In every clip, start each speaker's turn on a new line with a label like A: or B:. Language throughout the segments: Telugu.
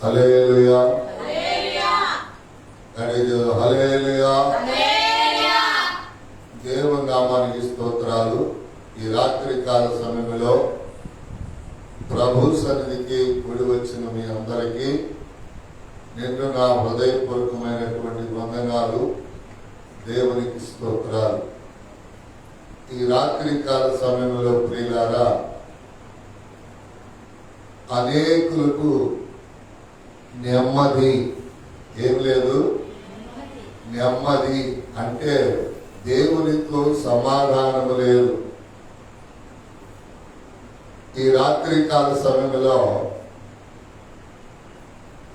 A: హల్లెలూయా హల్లెలూయా. దేవుని నామానికి స్తోత్రాలు. ఈ రాత్రి కాల సమయంలో ప్రభు సన్నిధికి కూడి వచ్చిన మీ అందరికీ నిన్ను నా హృదయపూర్వకమైనటువంటి వందనాలు. దేవునికి స్తోత్రాలు. ఈ రాత్రి కాల సమయంలో ప్రియులారా, అనేకులకు నెమ్మది ఏం లేదు. నెమ్మది అంటే దేవునితో సమాధానము లేదు. ఈ రాత్రి కాల సమయంలో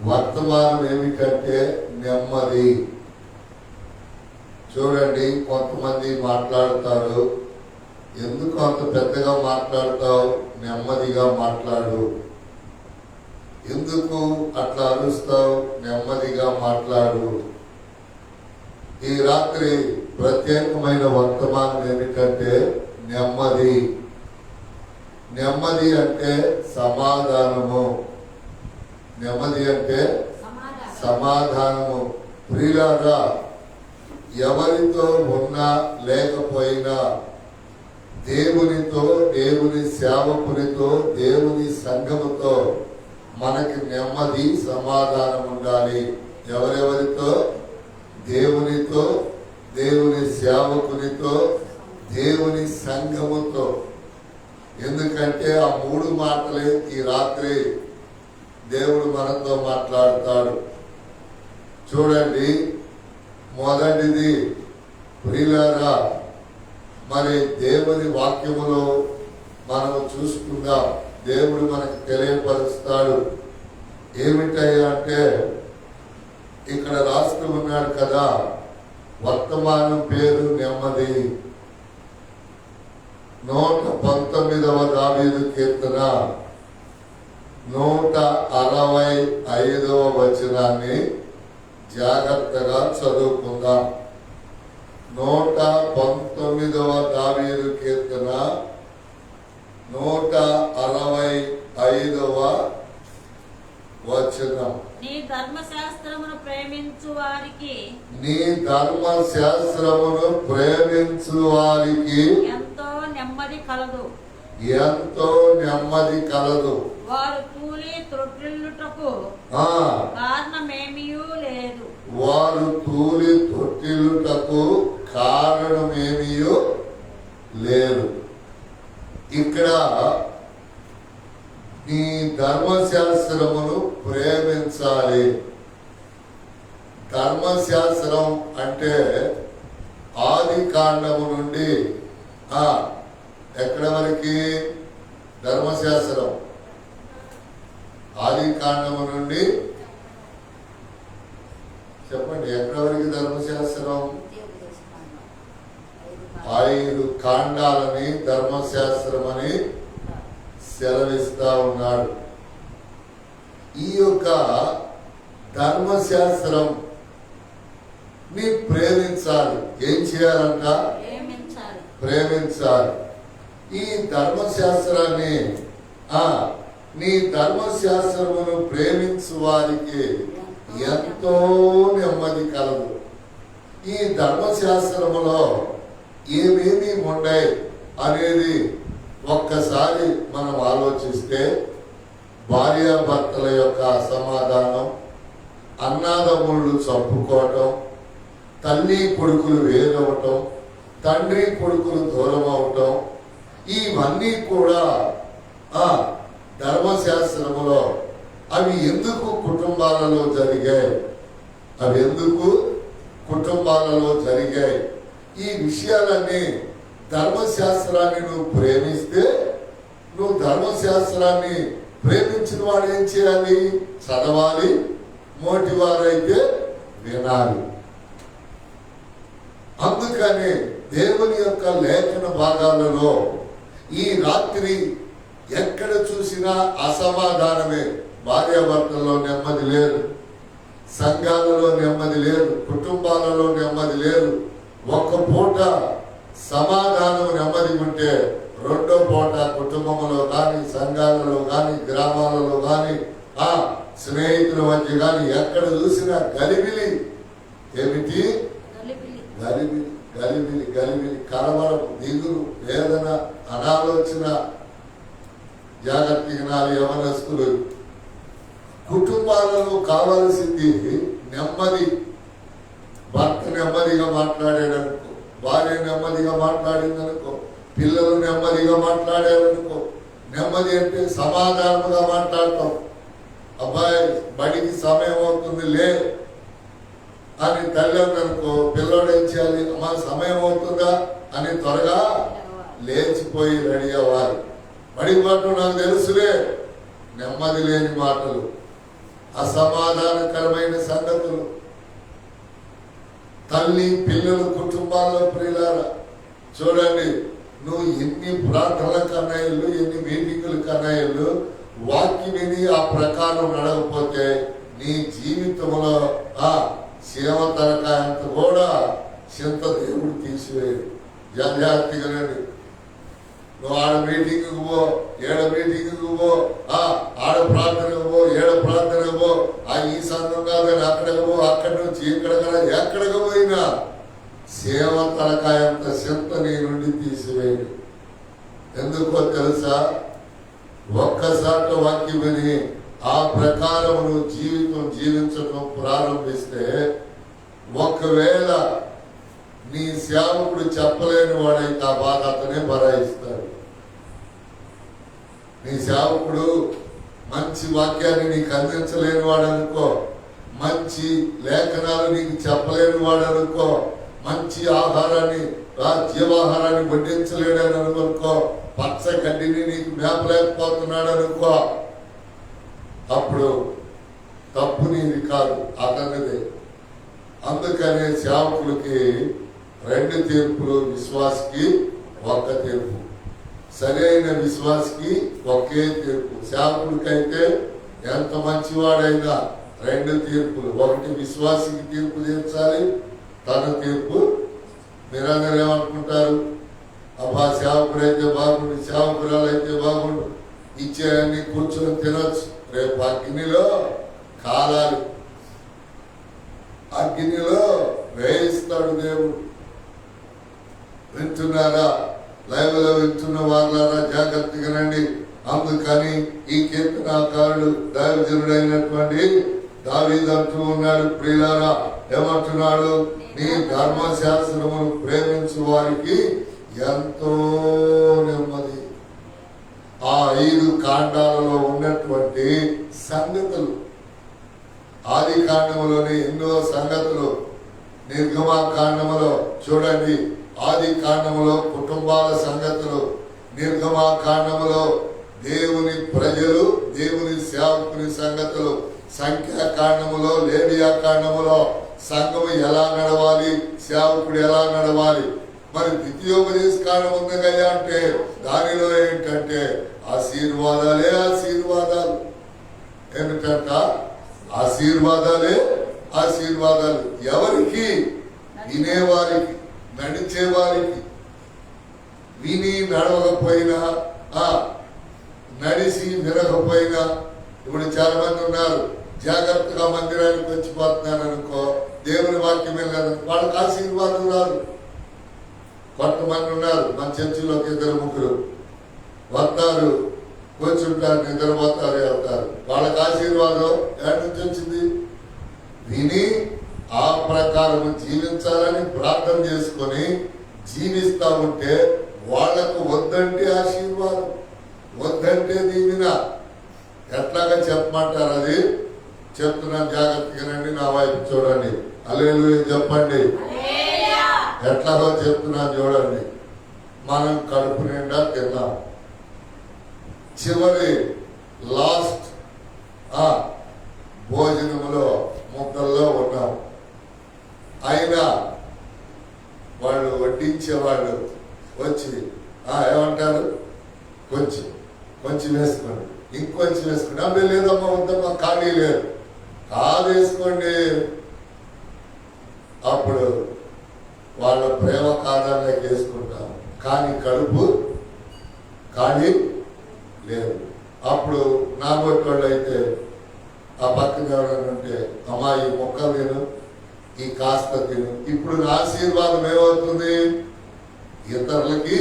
A: వర్తమానం ఏమిటంటే నెమ్మది. చూడండి, కొంతమంది మాట్లాడతారు, ఎందుకు అంత పెద్దగా మాట్లాడతావు, నెమ్మదిగా మాట్లాడు. ఎందుకు అట్లా అరుస్తావు, నెమ్మదిగా మాట్లాడు. ఈ రాత్రి ప్రత్యేకమైన వర్తమానం ఏమిటంటే నెమ్మది. నెమ్మది అంటే సమాధానము. నెమ్మది అంటే సమాధానము. ప్రియులారా, ఎవరితో ఉన్నా లేకపోయినా దేవునితో, దేవుని సేవకునితో, దేవుని సంఘముతో మనకి నెమ్మది, సమాధానం ఉండాలి. ఎవరెవరితో? దేవునితో, దేవుని సేవకునితో, దేవుని సంఘముతో. ఎందుకంటే ఆ మూడు మాటలే ఈ రాత్రి దేవుడు మనతో మాట్లాడతాడు. చూడండి, మొదటిది ప్రియులారా, మరి దేవుని వాక్యములో మనము చూసుకుందాం. దేవుడు మనకు తెలియపరుస్తాడు. ఏమిటయ్యా అంటే, ఇక్కడ రాస్తూ ఉన్నాడు కదా, వర్తమానం పేరు నెమ్మది. 119వ దావీదు కీర్తన 165వ వచనాన్ని జాగ్రత్తగా చదువుకుందాం. 119వ దావీదు కీర్తన 165వ వచనం.
B: నీ ధర్మశాస్త్రమును ప్రేమించు వారికి,
A: నీ ధర్మశాస్త్రమును ప్రేమించు వారికి
B: ఎంతో నెమ్మది కలదు.
A: ఎంతో నెమ్మది కలదు.
B: వారు తూలి త్రొట్టిల్లుటకు కారణమేమీయూ లేదు.
A: వారు తూలి తొట్టిల్లుటకు కారణమేమీయూ లేదు. ఇక్కడ నీ ధర్మశాస్త్రమును ప్రేమించాలి. ధర్మశాస్త్రం అంటే ఆది కాండము నుండి ఎక్కడ వరకు ధర్మశాస్త్రం? ఆది కాండము నుండి చెప్పండి, ఎక్కడ వరకు ధర్మశాస్త్రం? 5 కాండాలని ధర్మశాస్త్రం అని సెలవిస్తా ఉన్నాడు. ఈ యొక్క ధర్మశాస్త్రం ని ప్రేమించాలి. ఏం చేయాలంట? ప్రేమించాలి. ఈ ధర్మశాస్త్రాన్ని నీ ధర్మశాస్త్రమును ప్రేమించు వారికి ఎంతో నెమ్మది కలదు. ఈ ధర్మశాస్త్రములో ఏమేమి ఉన్నాయి అనేది ఒక్కసారి మనం ఆలోచిస్తే, భార్యాభర్తల యొక్క అసమాధానం, అన్నాదమ్ముళ్ళు చంపుకోవటం, తల్లి కొడుకులు వేరవటం, తండ్రి కొడుకులు దూరం అవటం, ఇవన్నీ కూడా ధర్మశాస్త్రములో. అవి ఎందుకు కుటుంబాలలో జరిగాయి? అవి ఎందుకు కుటుంబాలలో జరిగాయి? ఈ విషయాలన్నీ ధర్మశాస్త్రాన్ని నువ్వు ప్రేమిస్తే, నువ్వు ధర్మశాస్త్రాన్ని ప్రేమించిన వాడు ఏం చేయాలి? చదవాలి. మోటివారైతే వినాలి. అందుకని దేవుని యొక్క లేఖన భాగాలలో ఈ రాత్రి ఎక్కడ చూసినా అసమాధానమే. భార్యాభర్తల్లో నెమ్మది లేదు, సంఘాలలో నెమ్మది లేదు, కుటుంబాలలో నెమ్మది లేదు. ఒక్క పూట సమాధానం నెమ్మది ఉంటే రెండో పూట కుటుంబంలో కానీ, సంఘాలలో కానీ, గ్రామాలలో కానీ స్నేహితుల మధ్య కానీ ఎక్కడ చూసినా గలిబిలి. ఏమిటి?
B: గలిబిలి.
A: గలిబిలి గలిబిలి గలిబిలి, కలవరం, దిగులు, వేదన, అనాలోచన. జాగ్రత్తగా నాలుగు యవనస్తులు. కుటుంబాలలో కావలసింది నెమ్మది. భర్త నెమ్మదిగా మాట్లాడాడనుకో, భార్య నెమ్మదిగా మాట్లాడిందనుకో, పిల్లలు నెమ్మదిగా మాట్లాడారనుకో. నెమ్మది అంటే సమాధానముగా మాట్లాడటం. అబ్బాయి బడికి సమయం అవుతుంది లే అని తల్లి అనుకో, పిల్లోడు ఏం చేయాలి? అమ్మా సమయం అవుతుందా అని త్వరగా లేచిపోయి రెడీ అవ్వాలి. బడికి పట్టు నాకు తెలుసులే. నెమ్మది లేని మాటలు, అసమాధానకరమైన సంగతులు. తల్లి పిల్లలు కుటుంబాల్లో ప్రియులారా చూడండి, నువ్వు ఎన్ని ప్రార్థనల కన్నయ్యలు, ఎన్ని మీటింగుల కన్నయ్యలు వాక్యం విని ఆ ప్రకారం నడవకపోతే నీ జీవితంలో ఆ సేవ తరకాయంత కూడా చింత దేవుడు తీసివేయడు. జాగ్రత్తగానండి. నువ్వు ఆడ మీటింగ్కి పో, ఏడ మీటింగ్కి పో, ఆడ ప్రార్థనకు పో, ఏడ ప్రార్థనకు పో, ఈ సంఘం కాదని అక్కడికి పో, అక్కడి నుంచి ఎక్కడికి పోయినా సేవ తలకాయంత చింత నీ నుండి తీసివేయడు. ఎందుకో తెలుసా? ఒక్కసారి వాక్యం విని ఆ ప్రకారం నువ్వు జీవితం జీవించడం ప్రారంభిస్తే ఒకవేళ నీ సేవకుడు చెప్పలేని వాడైతే ఆ బాధ అతనే భరాయిస్తాడు. నీ సేవకుడు మంచి వాక్యాన్ని నీకు అందించలేని వాడనుకో, మంచి లేఖనాలు నీకు చెప్పలేని వాడనుకో, మంచి ఆహారాన్ని జీవాహారాన్ని వడ్డించలేడని అనుకో, పచ్చ గడ్డిని నీకు మేపలేకపోతున్నాడు అనుకో, అప్పుడు తప్పు నీది కాదు, అతనిదే. అందుకనే సేవకులకి 2 తీర్పులు, విశ్వాసకి 1 తీర్పు. సరైన విశ్వాసకి ఒకే తీర్పు. సేవకుడికైతే ఎంత మంచివాడైనా 2 తీర్పులు. 1 విశ్వాసికి తీర్పు తీర్చాలి, తన తీర్పు. మీరందరూ ఏమనుకుంటారు? అబ్బా సేవకుడైతే బాగుండు, సేవకురాలు అయితే బాగుండు, ఇచ్చేయన్ని కూర్చొని తినొచ్చు. రేపు అగ్నిలో కాలాలి, అగ్నిలో వేయిస్తాడు దేవుడు. వింటున్నారా? లైవ్ లో వింటున్న వాళ్ళారా జాగ్రత్తగా రండి. అందుకని ఈ కీర్తనాకారుడు దైవజనుడైనటువంటి దావీదు అంటూ ఉన్నాడు, ప్రియులారా ఏమంటున్నాడు? నీ ధర్మశాస్త్రమును ప్రేమించు వారికి ఎంతో నెమ్మది. ఆ 5 కాండాలలో ఉన్నటువంటి సంగతులు, ఆది కాండములోని ఎన్నో సంగతులు, నిర్గమాకాండములో చూడండి, ఆది కాండములో కుటుంబాల సంగతులు, నిర్గమాకాండములో దేవుని ప్రజలు, దేవుని సేవకుని సంగతులు, సంఖ్యాకాండములో లేవియా కాండములో సంఘము ఎలా నడవాలి, సేవకుడు ఎలా నడవాలి. మరి ద్వితీయోపదేశ కాండం ఉందయ్యా అంటే దానిలో ఏంటంటే ఆశీర్వాదాలే ఆశీర్వాదాలు. ఏమిటంట? ఆశీర్వాదాలే ఆశీర్వాదాలు. ఎవరికి? వినేవారికి, నడిచేవారికి. విని నడవకపోయినా, నడిచి వినకపోయినా. ఇప్పుడు చాలా మంది ఉన్నారు, జాగ్రత్తగా మందిరానికి వచ్చిపోతున్నారు అనుకో, దేవుని వాక్యం వెళ్ళారు, వాళ్ళకి ఆశీర్వాదం రాదు. కొంతమంది ఉన్నారు మన చర్చిలోకి 2-3 వస్తారు, కూర్చుంటారు, నిద్రపోతారు, వెళ్తారు. వాళ్ళకి ఆశీర్వాదం ఎక్కడి నుంచి వచ్చింది? విని ఆ ప్రకారం జీవించాలని ప్రార్థన చేసుకొని జీవిస్తా ఉంటే వాళ్లకు వద్దంటే ఆశీర్వాదం, వద్దంటే దీవిన. ఎట్లాగా చెప్పమంటారు? అది చెప్తున్నాను, జాగ్రత్తగానండి, నా వైపు చూడండి. హల్లెలూయా చెప్పండి. ఎట్లాగో చెప్తున్నాను చూడండి. మనం కడుపు నిండా తిన్నాం, చివరి లాస్ట్ భోజనంలో ముద్దల్లో ఉన్నాం. అయినా వాళ్ళు వడ్డించేవాళ్ళు వచ్చి ఏమంటారు? కొంచెం కొంచెం వేసుకోండి, ఇంకొంచెం వేసుకోండి. అవి లేదమ్మా, వద్దమ్మా, ఖాళీ లేదు, కాదు వేసుకోండి. అప్పుడు వాళ్ళ ప్రేమ కాదానికి వేసుకుంటాం, కానీ కడుపు ఖాళీ లేదు. అప్పుడు నా కొట్టోళ్ళు అయితే ఆ మంది ఎవరైనా ఉంటే అమ్మా ఈ మొక్క తిను, ఈ కాస్త తిను. ఇప్పుడు నా ఆశీర్వాదం ఏమవుతుంది? ఇతరులకి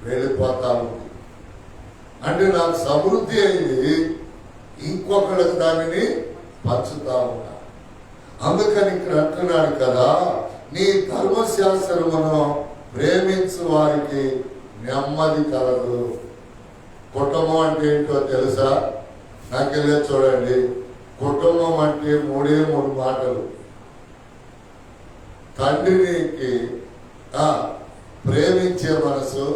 A: వెళ్ళిపోతా ఉంది. అంటే నాకు సమృద్ధి అయింది, ఇంకొకళ్ళకి దానిని పంచుతా ఉన్నా. అందుకని ఇక్కడ అంటున్నాడు కదా, నీ ధర్మశాస్త్రమును ప్రేమించు వారికి నెమ్మది కలదు. కుటుంబం అంటే ఏంటో తెలుసా? నాకెళ్ళే చూడండి, కుటుంబం అంటే మూడే మూడు మాటలు. తండ్రికి ప్రేమించే మనసు,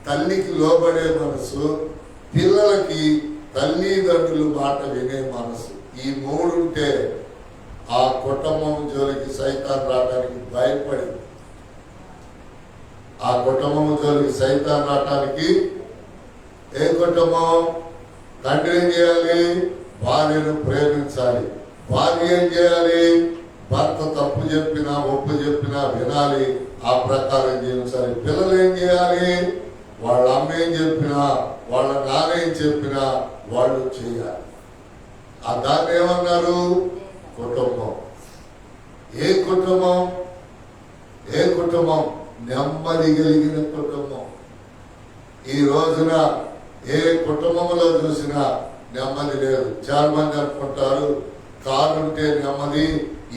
A: తల్లికి లోబడే మనసు, పిల్లలకి తల్లిదండ్రుల మాట వినే మనసు. ఈ మూడుంటే ఆ కుటుంబం జోలికి సైతాన్ రావడానికి భయపడి, ఆ కుటుంబం జోలికి సైతాన్ రావడానికి ఏ కుటుంబం? తండ్రి ఏం చేయాలి? భార్యను ప్రేమించాలి. భార్య ఏం చేయాలి? భర్త తప్పు చెప్పినా ఒప్పు చెప్పినా వినాలి, ఆ ప్రకారం జీవించాలి. పిల్లలు ఏం చేయాలి? వాళ్ళ అమ్మ ఏం చెప్పినా, వాళ్ళ నాన్న ఏం చెప్పినా వాళ్ళు చేయాలి. ఆ దాన్ని ఏమన్నారు? కుటుంబం. ఏ కుటుంబం? ఏ కుటుంబం? నెమ్మది కలిగిన కుటుంబం. ఈ రోజున ఏ కుటుంబంలో చూసినా నెమ్మది లేదు. చాలా మంది అనుకుంటారు కారుంటే నెమ్మది,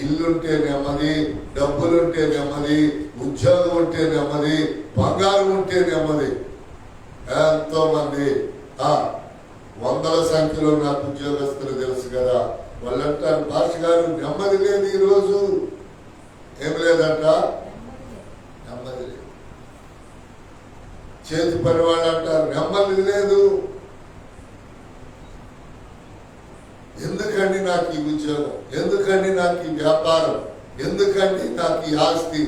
A: ఇల్లుంటే నెమ్మది, డబ్బులుంటే నెమ్మది, ఉద్యోగం ఉంటే నెమ్మది, బంగారం ఉంటే నెమ్మది. ఎంతో మంది వందల సంఖ్యలో నాకు ఉద్యోగస్తులు తెలుసు కదా, వాళ్ళు అంటారు భాష గారు నెమ్మది లేదు, ఈరోజు ఏం లేదంట, నెమ్మది లేదు. చేతి పని వాళ్ళు అంటారు నెమ్మది లేదు. ఎందుకండి నాకు ఈ ఉద్యోగం, ఎందుకండి నాకు ఈ వ్యాపారం, ఎందుకండి నాకు ఈ ఆస్తి,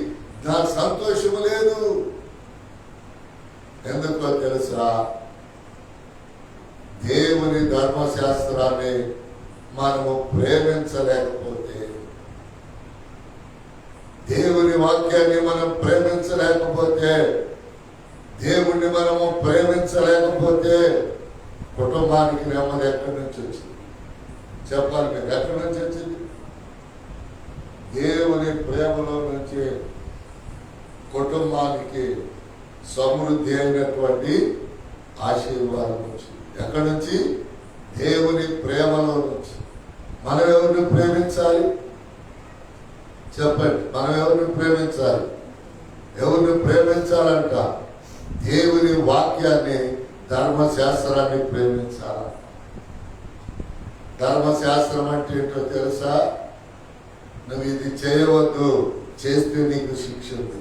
A: నాకు సంతోషం లేదు. ఎందుకో తెలుసా? దేవుని ధర్మశాస్త్రాన్ని మనము ప్రేమించలేకపోతే, దేవుని వాక్యాన్ని మనం ప్రేమించలేకపోతే, దేవుణ్ణి మనము ప్రేమించలేకపోతే కుటుంబానికి నెమ్మది ఎక్కడి నుంచి వచ్చింది? చెప్పాలి మీరు, ఎక్కడి నుంచి వచ్చింది? దేవుని ప్రేమలో నుంచి కుటుంబానికి సమృద్ధి అయినటువంటి ఆశీర్వాదం వచ్చింది. ఎక్కడి నుంచి? దేవుని ప్రేమలో నుంచి. మనం ఎవరిని ప్రేమించాలి? చెప్పండి, మనం ఎవరిని ప్రేమించాలి? ఎవరిని ప్రేమించాలంట? దేవుని వాక్యాన్ని, ధర్మశాస్త్రాన్ని ప్రేమించాలి. ధర్మశాస్త్రం అంటే ఏంటో తెలుసా? నువ్వు ఇది చేయవద్దు, చేస్తే నీకు శిక్ష ఉంది.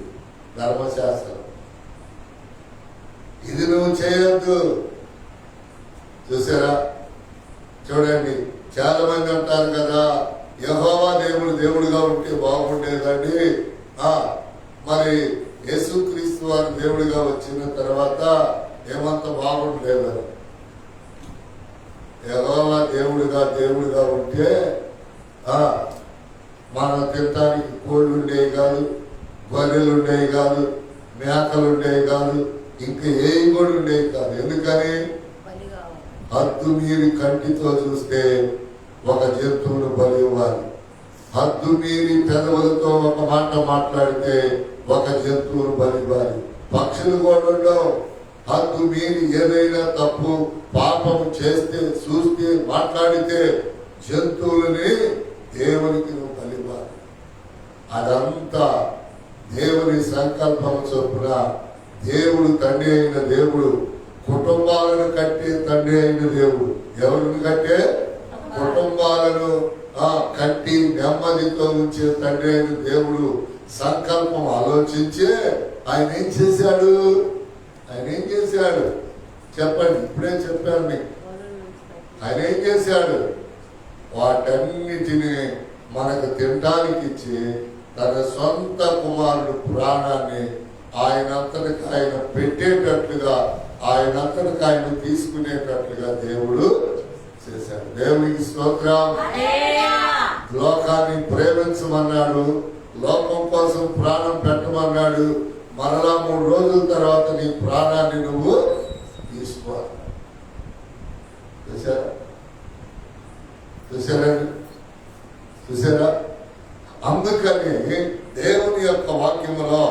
A: ధర్మశాస్త్రం ఇది నువ్వు చేయొద్దు. చూసారా? చూడండి, చాలా మంది అంటారు కదా యెహోవా దేవుడుగా ఉంటే బాగుండేదండి, మరి యేసుక్రీస్తు వారు దేవుడిగా వచ్చిన తర్వాత ఏమంత బాగుండలేదని. యెహోవా దేవుడిగా ఉంటే మనం తినడానికి కోళ్ళు ఉండేవి కాదు, గొర్రెలు ఉండేవి కాదు, మేకలు ఉండేవి కాదు, ఇంకా ఏవి కూడా ఉండేవి కాదు. ఎందుకని? హద్దు మీరి కంటితో చూస్తే ఒక జంతువును బలి ఇవ్వాలి, హద్దు మీరి పెదవులతో ఒక మాట మాట్లాడితే ఒక జంతువును బలి ఇవ్వాలి. పక్షులు కూడా ఉండవు. హద్దు మీరి ఏదైనా తప్పు పాపం చేస్తే, చూస్తే, మాట్లాడితే జంతువులని దేవునికి నువ్వు బలి ఇవ్వాలి. అదంతా దేవుని సంకల్పం చొప్పున దేవుడు తండ్రి అయిన దేవుడు, కుటుంబాలను కట్టే తండ్రి అయిన దేవుడు. ఎవరిని కట్టే? కుటుంబాలను కట్టి నెమ్మదితో ఉంచే తండ్రి అయిన దేవుడు సంకల్పం ఆలోచించే ఆయన ఏం చేశాడు? ఆయన ఏం చేశాడు చెప్పండి? ఇప్పుడే చెప్పాను మీకు. ఆయన ఏం చేశాడు? వాటన్నిటిని మనకు తినడానికి ఇచ్చి తన సొంత కుమారుడు ప్రాణాన్ని ఆయనంతటికి ఆయన పెట్టేటట్లుగా, ఆయనంతటికి ఆయన తీసుకునేటట్లుగా దేవుడు చేశాడు. దేవునికి స్తోత్రం. లోకాన్ని ప్రేమించమన్నాడు, లోకం కోసం ప్రాణం పెట్టమన్నాడు. మరలా 3 రోజుల తర్వాత నీ ప్రాణాన్ని నువ్వు తీసుకోవాలి. చూసారండి? చూసారా? అందుకని దేవుని యొక్క వాక్యములో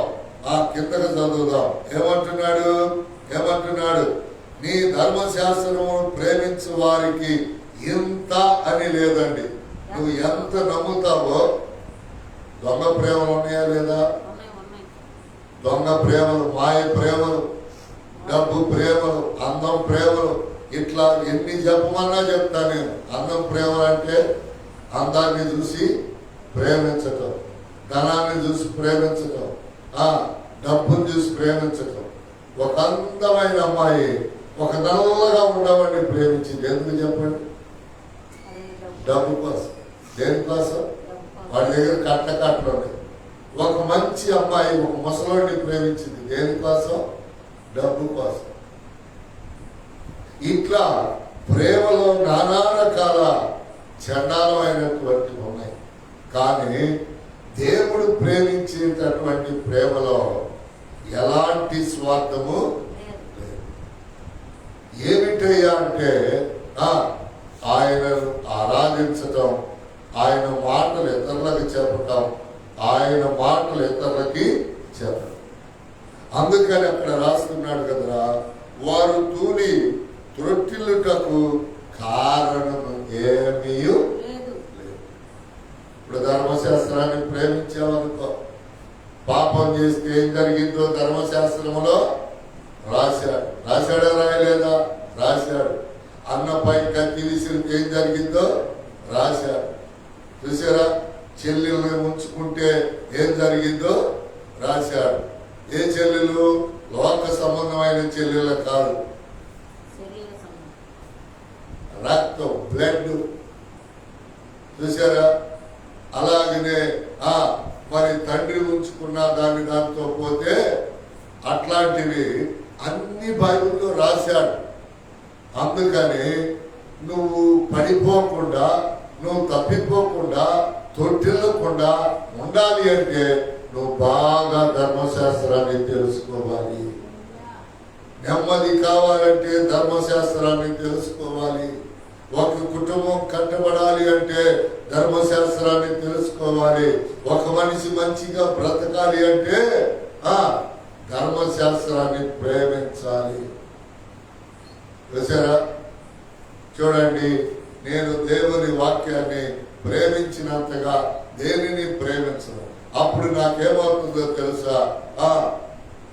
A: ఆ కిందకు చదువుదాం. ఏమంటున్నాడు? నీ ధర్మశాస్త్రము ప్రేమించు వారికి ఇంత అని లేదండి. నువ్వు ఎంత నమ్ముతావో. దొంగ ప్రేమలు ఉన్నాయా లేదా? దొంగ ప్రేమలు, మాయ ప్రేమలు, డబ్బు ప్రేమలు, అందం ప్రేమలు, ఇట్లా ఎన్ని చెప్పమన్నా చెప్తా నేను. అందం ప్రేమలు అంటే అందాన్ని చూసి ప్రేమించటం, ధనాన్ని చూసి ప్రేమించటం, డబ్బుని చూసి ప్రేమించటం. ఒక అందమైన అమ్మాయి ఒక నల్లగా ఉండవాడిని ప్రేమించింది. ఎందుకు చెప్పండి? డబ్బు కోసం. దేనికోసం? వాడి దగ్గర కట్టలు ఉన్నాయి. ఒక మంచి అమ్మాయి ఒక ముసలోడిని ప్రేమించింది. దేనికోసం? డబ్బు కోసం. ఇట్లా ప్రేమలో నానా రకాల చండాలమైనటువంటి ఉన్నాయి. కానీ దేవుడు ప్రేమించేటటువంటి ప్రేమలో ఎలాంటి స్వార్థము లేదు. ఏమిటయ్యా అంటే ఆయనను ఆరాధించటం, ఆయన మాటలు ఇతరులకు చెప్పటం, ఆయన మాటలు ఇతరులకి చెప్పటం. అందుకని అక్కడ రాస్తున్నాడు కదరా, వారు తూలి త్రొట్టిల్లుటకు కారణము ఏమీ లేదు. ఇప్పుడు ధర్మశాస్త్రాన్ని ప్రేమించామనుకో, పాపం చేస్తే ఏం జరిగిందో ధర్మశాస్త్రములో రాశాడా రాయలేదా? రాశాడు. అన్నపై కత్తి విసిరితే ఏం జరిగిందో రాశాడు. చూసారా? చెల్లెల్ని ఉంచుకుంటే ఏం జరిగిందో రాశాడు. ఏ చెల్లెలు? లోక సంబంధమైన చెల్లెలు కాదు, రక్తం, బ్లడ్. చూసారా? అలాగనే మరి తండ్రి ఉంచుకున్న దాంతో పోతే అట్లాంటివి అన్ని బైబిల్లో రాశాడు. అందుకని నువ్వు పడిపోకుండా, నువ్వు తప్పిపోకుండా, తొట్టిల్లకుండా ఉండాలి అంటే నువ్వు బాగా ధర్మశాస్త్రాన్ని తెలుసుకోవాలి. నెమ్మది కావాలంటే ధర్మశాస్త్రాన్ని తెలుసుకోవాలి. ఒక కుటుంబం కట్టబడాలి అంటే ధర్మశాస్త్రాన్ని తెలుసుకోవాలి. ఒక మనిషి మంచిగా బ్రతకాలి అంటే ధర్మశాస్త్రాన్ని ప్రేమించాలి. చూసారా? చూడండి, నేను దేవుని వాక్యాన్ని ప్రేమించినంతగా దేనిని ప్రేమించను. అప్పుడు నాకేమవుతుందో తెలుసా?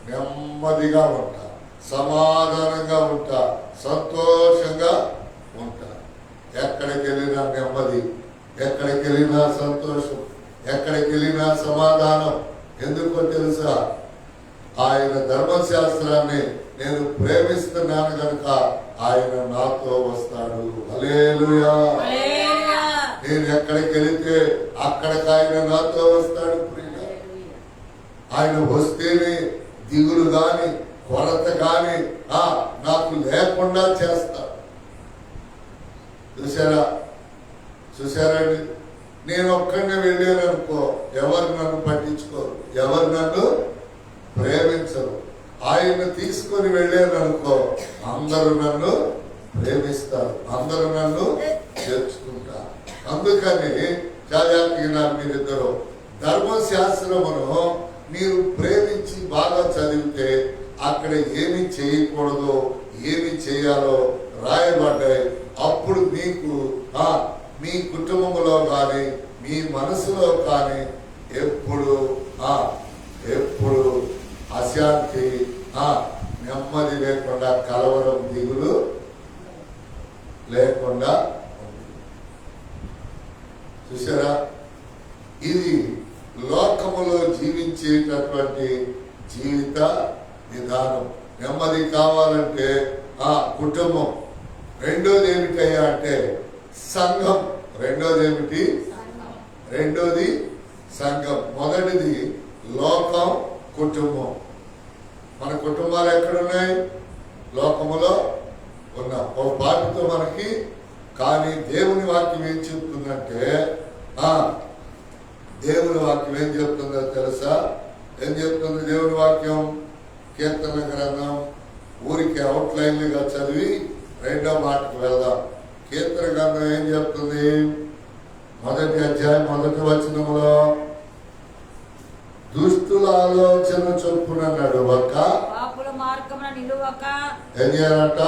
A: నెమ్మదిగా ఉంటా, సమాధానంగా ఉంటా, సంతోషంగా ఉంటా. ఎక్కడికి వెళ్ళినా నెమ్మది, ఎక్కడికి వెళ్ళినా సంతోషం, ఎక్కడికి వెళ్ళినా సమాధానం. ఎందుకో తెలుసా? ఆయన ధర్మశాస్త్రాన్ని నేను ప్రేమిస్తున్నాను కనుక ఆయన నాతో వస్తాడు. హల్లెలూయా. నేను ఎక్కడికి వెళితే అక్కడికి ఆయన నాతో వస్తాడు. ఆయన వస్తేనే దిగులు గాని కొరత గాని నాకు లేకుండా చేస్తా. చూసారండి? నేను ఒక్కడిని వెళ్ళాను అనుకో, ఎవరు నన్ను పట్టించుకోరు, ఎవరు నన్ను ప్రేమించరు. ఆయన తీసుకొని వెళ్ళాను అనుకో, అందరూ నన్ను ప్రేమిస్తారు, అందరూ నన్ను చేర్చుకుంటారు. అందుకని జాగ్రత్తగా మీరిద్దరు ధర్మశాస్త్రమును మీరు ప్రేమించి బాగా చదివితే అక్కడ ఏమి చేయకూడదో ఏమి చేయాలో రాయబడ్డాయి. అప్పుడు మీకు మీ కుటుంబంలో కానీ మీ మనసులో కానీ ఎప్పుడు అశాంతి, నెమ్మది లేకుండా, కలవరం, దిగులు లేకుండా. చూసారా? ఇది లోకములో జీవించేటటువంటి జీవిత విధానం. నెమ్మది కావాలంటే కుటుంబం. రెండోది ఏమిటయ్యా అంటే సంఘం. రెండోది సంఘం. మొదటిది లోకం, కుటుంబం. మన కుటుంబాలు ఎక్కడున్నాయి? లోకములో ఉన్న ఒక పాటితో మనకి. కానీ దేవుని వాక్యం ఏం చెప్తుందంటే, దేవుని వాక్యం ఏం చెప్తుందో తెలుసా? ఏం చెప్తుంది దేవుని వాక్యం? కీర్తన గ్రంథం ఊరికి అవుట్లైన్లుగా చదివి రెండో మాటకు వెళ్దాం. కీర్తన గ్రంథం ఏం చెప్తుంది? మొదటి అధ్యాయం మొదటి వచనంలో దుష్టుల ఆలోచన చొప్పున నడువక
B: పాపుల మార్గమున నిలువక
A: ఏం చేయాలంట?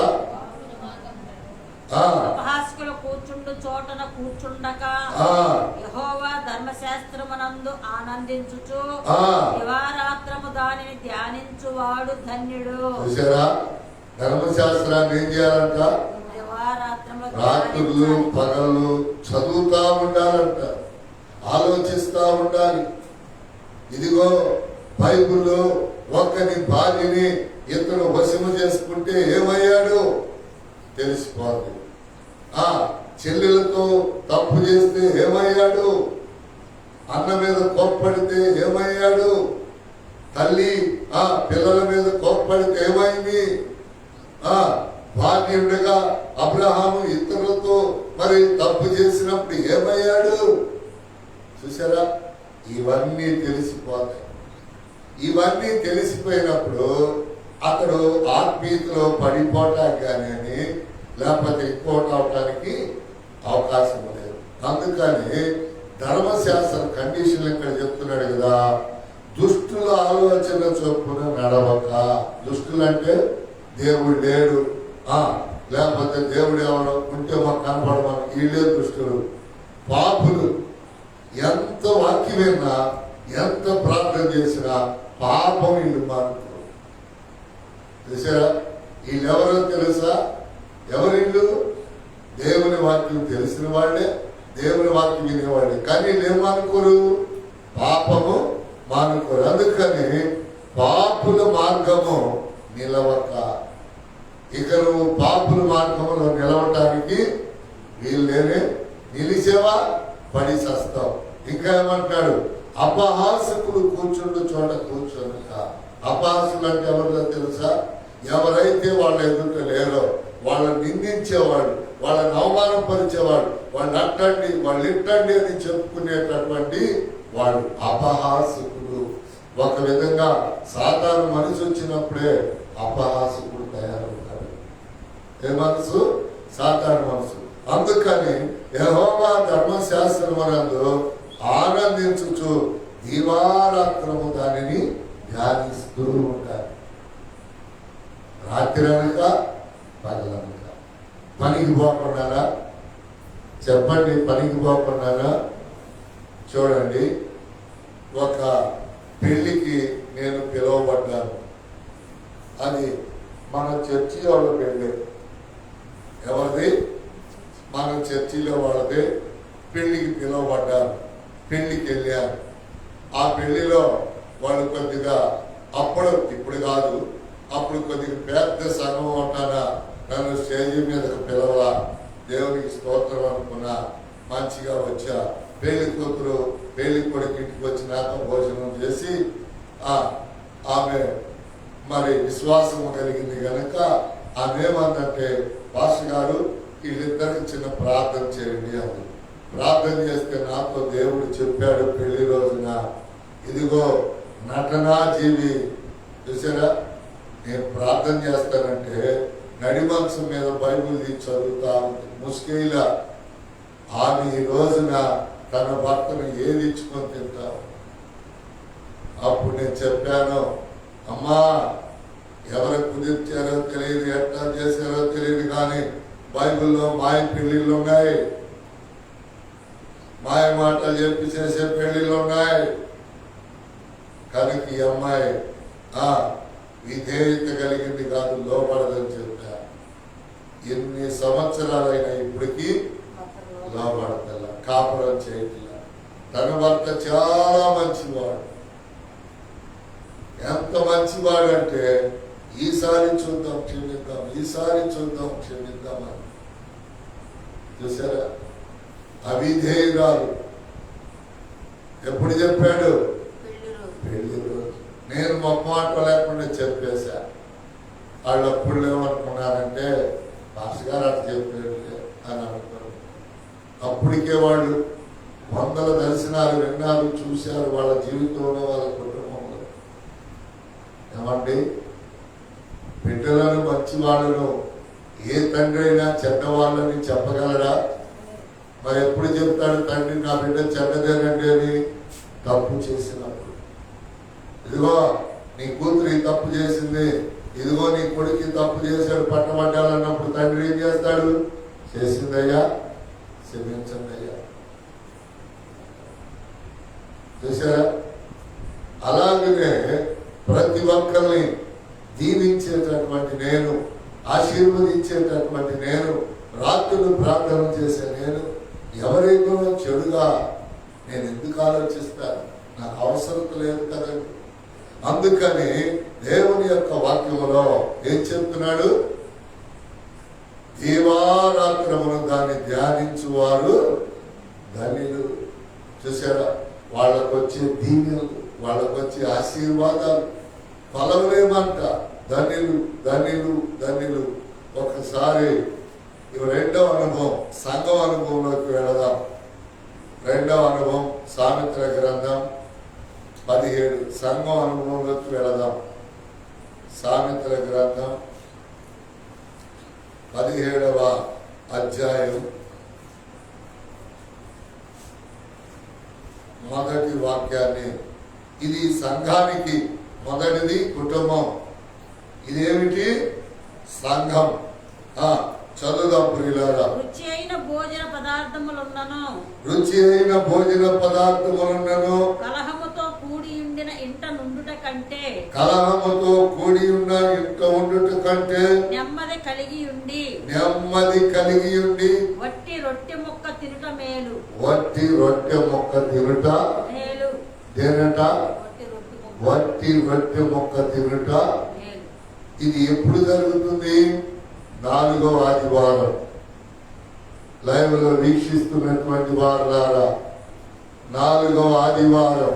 B: అపహాస్కులు కూర్చుండు చోటన కూర్చుండక యెహోవా ధర్మశాస్త్రమునందు ఆనందించుచు దివారాత్రము దానిని ధ్యానించువాడు ధన్యుడు.
A: చూసారా? ధర్మశాస్త్రాన్ని ఏం చేయాలంట? రాత్రులు పగలు చదువుతా ఉండాలంట, ఆలోచిస్తా ఉండాలి. ఇదిగో బైబిల్లో ఒకని భార్యని ఇతను వశము చేసుకుంటే ఏమయ్యాడు తెలిసిపోతుంది. చెల్లెలతో తప్పు చేస్తే ఏమయ్యాడు, అన్న మీద కోప్పడితే ఏమయ్యాడు, తల్లి పిల్లల మీద కోప్పడితే ఏమైంది, భార్య ఉండగా అబ్రహాము ఇతరులతో మరి తప్పు చేసినప్పుడు ఏమయ్యాడు. చూసారా? ఇవన్నీ తెలిసిపోతాయి. ఇవన్నీ తెలిసిపోయినప్పుడు అతడు ఆత్మీయతలో పడిపోవటానికి కానీ లేకపోతే ఇంకోటి అవటానికి అవకాశం లేదు. అందుకని ధర్మశాస్త్ర కండిషన్లు ఇక్కడ చెప్తున్నాడు కదా, దుష్టుల ఆలోచన చొప్పున నడవక. దుష్టులు అంటే దేవుడు లేడు, లేకపోతే దేవుడు ఎవరో ఉంటే మాకు కనపడమని వీళ్ళే దుష్టులు. పాపులు ఎంత వాక్యం విన్నా ఎంత ప్రార్థన చేసినా పాపం వీళ్ళు మారుతారు. చూసారా? వీళ్ళెవరో తెలుసా? ఎవరిళ్ళు? దేవుని వాక్యం తెలిసిన వాళ్ళే, దేవుని వాక్యం వినేవాళ్ళే. కానీ వీళ్ళు ఏం మానుకోరు? పాపము మానుకోరు. అందుకని పాపుల మార్గము నిలవక. ఇక నువ్వు పాపుల మార్గంలో నిలవటానికి వీళ్ళేనే. నిలిచేవా పడి చస్తావు. ఇంకా ఏమంటాడు? అపహాసకులు కూర్చుండు చోట కూర్చోనుక. అపహాసులు అంటే ఎవరిలో తెలుసా? ఎవరైతే వాళ్ళ ఎదుట లేరో వాళ్ళని నిందించేవాడు, వాళ్ళని అవమానపరిచేవాడు, వాళ్ళు అట్టండి వాళ్ళు ఇట్టండి అని చెప్పుకునేటటువంటి వాడు అపహాసకుడు. ఒక విధంగా సాతాను మనసు వచ్చినప్పుడే అపహాసకుడు తయారవుతాడు. ఏ మనసు? సాతాను మనసు. అందుకని యెహోవా ధర్మశాస్త్రమునందు ఆనందించుచు దివారాత్రము దానిని ధ్యానిస్తూ ఉంటారు. రాత్రి అనక పగలనక. పనికి పోకుండానా? చెప్పండి, పనికి పోకుండానా? చూడండి, ఒక పెళ్లికి నేను పిలువబడ్డాను. అది మన చర్చి వాళ్ళ పెళ్ళి. ఎవరిది? మన చర్చిలో వాళ్ళది. పెళ్లికి పిలువబడ్డాను, పెళ్లికి వెళ్ళాను. ఆ పెళ్లిలో వాళ్ళు కొద్దిగా ఇప్పుడు కాదు, అప్పుడు కొద్దిగా పెద్ద సంఘం ఉంటానా, నన్ను స్టేజ్ మీదకి పిలవలా. దేవునికి స్తోత్రం అనుకున్నా. మంచిగా వచ్చా. పెళ్లి కూతురు పెళ్లి కొడుకు ఇంటికి వచ్చినాక భోజనం చేసి ఆమె మరి విశ్వాసం కలిగింది కనుక ఆమె ఏమందంటే, పాస్టర్ గారు వీళ్ళిద్దరికి చిన్న ప్రార్థన చేయండి అని. ప్రార్థన చేస్తే నాతో దేవుడు చెప్పాడు పెళ్లి రోజున, ఇదిగో నటనా జీవి. చూసారా? నేను ప్రార్థన చేస్తానంటే నడిమంచం మీద బైబిల్ తీసి చదువుతా ఉంది ముస్కిల. ఆమె ఈ రోజున తన భర్తను ఏది ఇచ్చుకొని తింటావు. అప్పుడు నేను చెప్పాను, అమ్మా ఎవరు కుదిర్చారో తెలియదు, ఎట్లా చేశారో తెలియదు, కానీ బైబిల్లో మాయ పెళ్లిళ్ళు ఉన్నాయి, మాయ మాటలు చెప్పి చేసే పెళ్లిళ్ళు ఉన్నాయి. కనుక ఈ అమ్మాయి విధేయత కలిగింది కాదు, లోపడదని చెప్పా. ఎన్ని సంవత్సరాలైనా ఇప్పటికీ లోపడతల, కాపురం చేయట్లా. తన భర్త చాలా మంచివాడు. ఎంత మంచివాడు అంటే ఈసారి చూద్దాం క్షమిద్దాం, ఈసారి చూద్దాం క్షమిద్దామని. చూసారా? అవిధేయురాలు. ఎప్పుడు చెప్పాడు? పెళ్లి రోజు. నేను మొహమాట లేకుండా చెప్పేశా. వాళ్ళు అప్పుడు ఏమనుకున్నారంటే, పాస్టర్ గారు అట్లా చెప్పాడు అని అనుకున్నారు. అప్పటికే వాళ్ళు వందల దర్శనాలు విన్నారు, చూశారు వాళ్ళ జీవితంలో, వాళ్ళ కుటుంబంలో. ఏమండి, బిడ్డలను మంచి వాళ్ళను ఏ తండ్రి అయినా చెడ్డవాళ్ళని చెప్పగలరా? మరి ఎప్పుడు చెప్తాడు తండ్రి నా బిడ్డ చెడ్డదేనండి అని? తప్పు చేసినప్పుడు. ఇదిగో నీ కూతురు ఈ తప్పు చేసింది, ఇదిగో నీ కొడుకు తప్పు చేశాడు పట్టబడ్డాలన్నప్పుడు తండ్రి ఏం చేస్తాడు? చేసిందయ్యా, క్షమించండి అయ్యా. చూసారా? అలాగనే ప్రతి ఒక్కరిని దీవించేటటువంటి నేను, ఆశీర్వదించేటటువంటి నేను, రాత్రులు ప్రార్థన చేసే నేను, ఎవరైనా చెడుగా నేను ఎందుకు ఆలోచిస్తాను? నాకు అవసరం లేదు కదండి. అందుకని దేవుని యొక్క వాక్యములో ఏం చెప్తున్నాడు? దీవారాత్రమును దాన్ని ధ్యానించువారు ధన్యులు. చూసారా? వాళ్ళకు వచ్చే దీవెనలు, వాళ్ళకు వచ్చే ఆశీర్వాదాలు ఫలములేమంట. ధన్యులు, ధన్యులు, ధన్యులు. ఒకసారి రెండవ అనుభవం, సంఘం అనుభవంలోకి వెళదాం. రెండవ అనుభవం సామెతల గ్రంథం 17, సంఘం అనుభవంలోకి వెళదాం. సామెతల గ్రంథం 17వ అధ్యాయం మొదటి వాక్యాన్ని. ఇది సంఘానికి మొదటిది కుటుంబం. ఇదేమిటి? సంఘం. చదువుదాం ప్రియులారా.
B: రుచి అయిన భోజన పదార్థములున్నను,
A: రుచి అయిన భోజన పదార్థములున్నను,
B: కలహముతో కూడి ఉండిన ఇంట నుండుట కంటే,
A: కలహముతో కూడి ఉన్న ఇంట ఉండుట కంటే,
B: నెమ్మది కలిగి ఉండి,
A: నెమ్మది కలిగి ఉండి,
B: వట్టి రొట్టె ముక్క తినుట మేలు.
A: వట్టి రొట్టె ముక్క తినుట
B: మేలు.
A: తినట,
B: వట్టి రొట్టె ముక్క
A: వట్టి రొట్టె ముక్క తినుట
B: మేలు.
A: ఇది ఎప్పుడు జరుగుతుంది? 4వ ఆదివారం. లైవ్ లో వీక్షిస్తున్నటువంటి వారులారా, 4వ ఆదివారం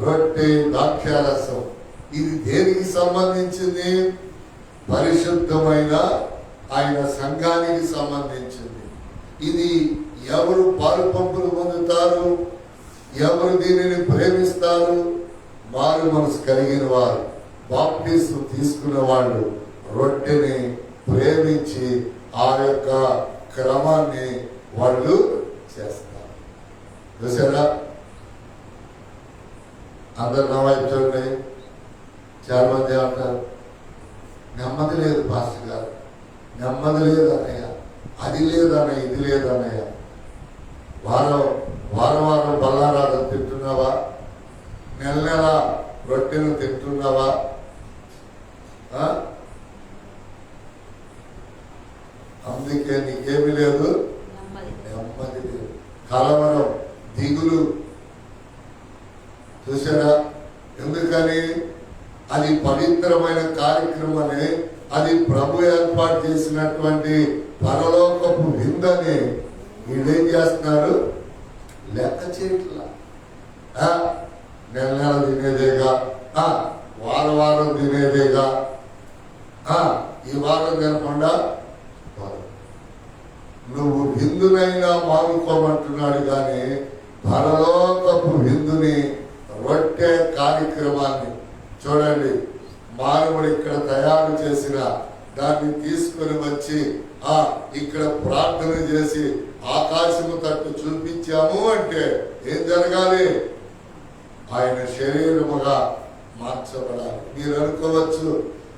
A: రొట్టె ద్రాక్షారసం. ఇది దేనికి సంబంధించింది? పరిశుద్ధమైన ఆయన సంఘానికి సంబంధించింది. ఇది ఎవరు పాలు పంపులు పొందుతారు? ఎవరు దీనిని ప్రేమిస్తారు? మారు మనసు కలిగిన వారు, బాప్టిజం తీసుకున్న వాళ్ళు రొట్టెని ప్రేమించి ఆ యొక్క క్రమాన్ని వాళ్ళు చేస్తారు. చూసారా? అందరు నా వైపు చూడండి. చాలా మంది అంటారు నెమ్మది లేదు పాస్టర్ గారు, నెమ్మది లేదు అన్నయ్య, అది లేదన్నయ్య, ఇది లేదన్నయ్య. వారం వారం బల్లారాధన తింటున్నావా? నెల నెల రొట్టెను తింటున్నావా? అందుకే నీకేమి లేదు, నెమ్మది లేదు, కలవరం, దిగులు. చూసారా? ఎందుకని? అది పవిత్రమైన కార్యక్రమని, అది ప్రభు ఏర్పాటు చేసినటువంటి పరలోకపు విందని వీళ్ళేం చేస్తున్నారు? లెక్క చేయట్లా. నెల నెల తినేదేగా, వారం తినేదేగా, ఈ వారం తినకుండా నువ్వు విందునైనా మానుకోమంటున్నాడు. కానీ పరలోకపు విందుని, రొట్టె కార్యక్రమాన్ని చూడండి. మానవుడు ఇక్కడ తయారు చేసిన దాన్ని తీసుకుని వచ్చి ఇక్కడ ప్రార్థన చేసి ఆకాశము తట్టు చూపించాము అంటే ఏం జరగాలి? ఆయన శరీరముగా మార్చబడాలి. మీరు అనుకోవచ్చు,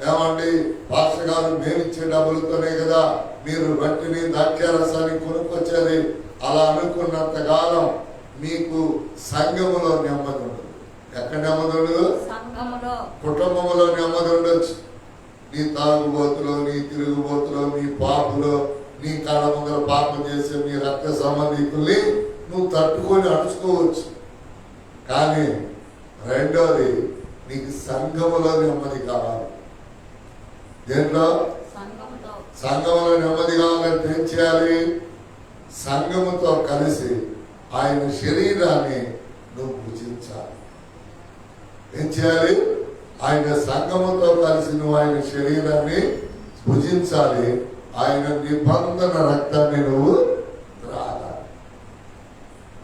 A: ఏమండి పాస్టర్ గారు మేమిచ్చే డబ్బులతోనే కదా మీరు రొట్టెని ద్రాక్షారసాన్ని కొనుక్కొచ్చేది. అలా అనుకున్నంతకాలం మీకు సంఘములో నెమ్మది ఉండదు. ఎక్కడ నెమ్మది ఉండదు? కుటుంబంలో నెమ్మది ఉండొచ్చు. నీ తాగుబోతులో, నీ తిరుగుబోతులో, నీ పాపులో, నీ కళ్ళ ముందర పాపం చేసే నీ రక్త సంబంధికుల్ని నువ్వు తట్టుకొని అడుచుకోవచ్చు. కానీ రెండోది, నీకు సంఘములో నెమ్మది కావాలి. దేంట్లో? సంఘములో నెమ్మది కావాలంటే ఏం చేయాలి? సంఘముతో కలిసి ఆయన శరీరాన్ని నువ్వు భుజించాలి. ఏం చేయాలి? ఆయన సంఘముతో కలిసి నువ్వు ఆయన శరీరాన్ని భుజించాలి. ఆయన నిబంధన రక్తాన్ని నువ్వు త్రాగాలి.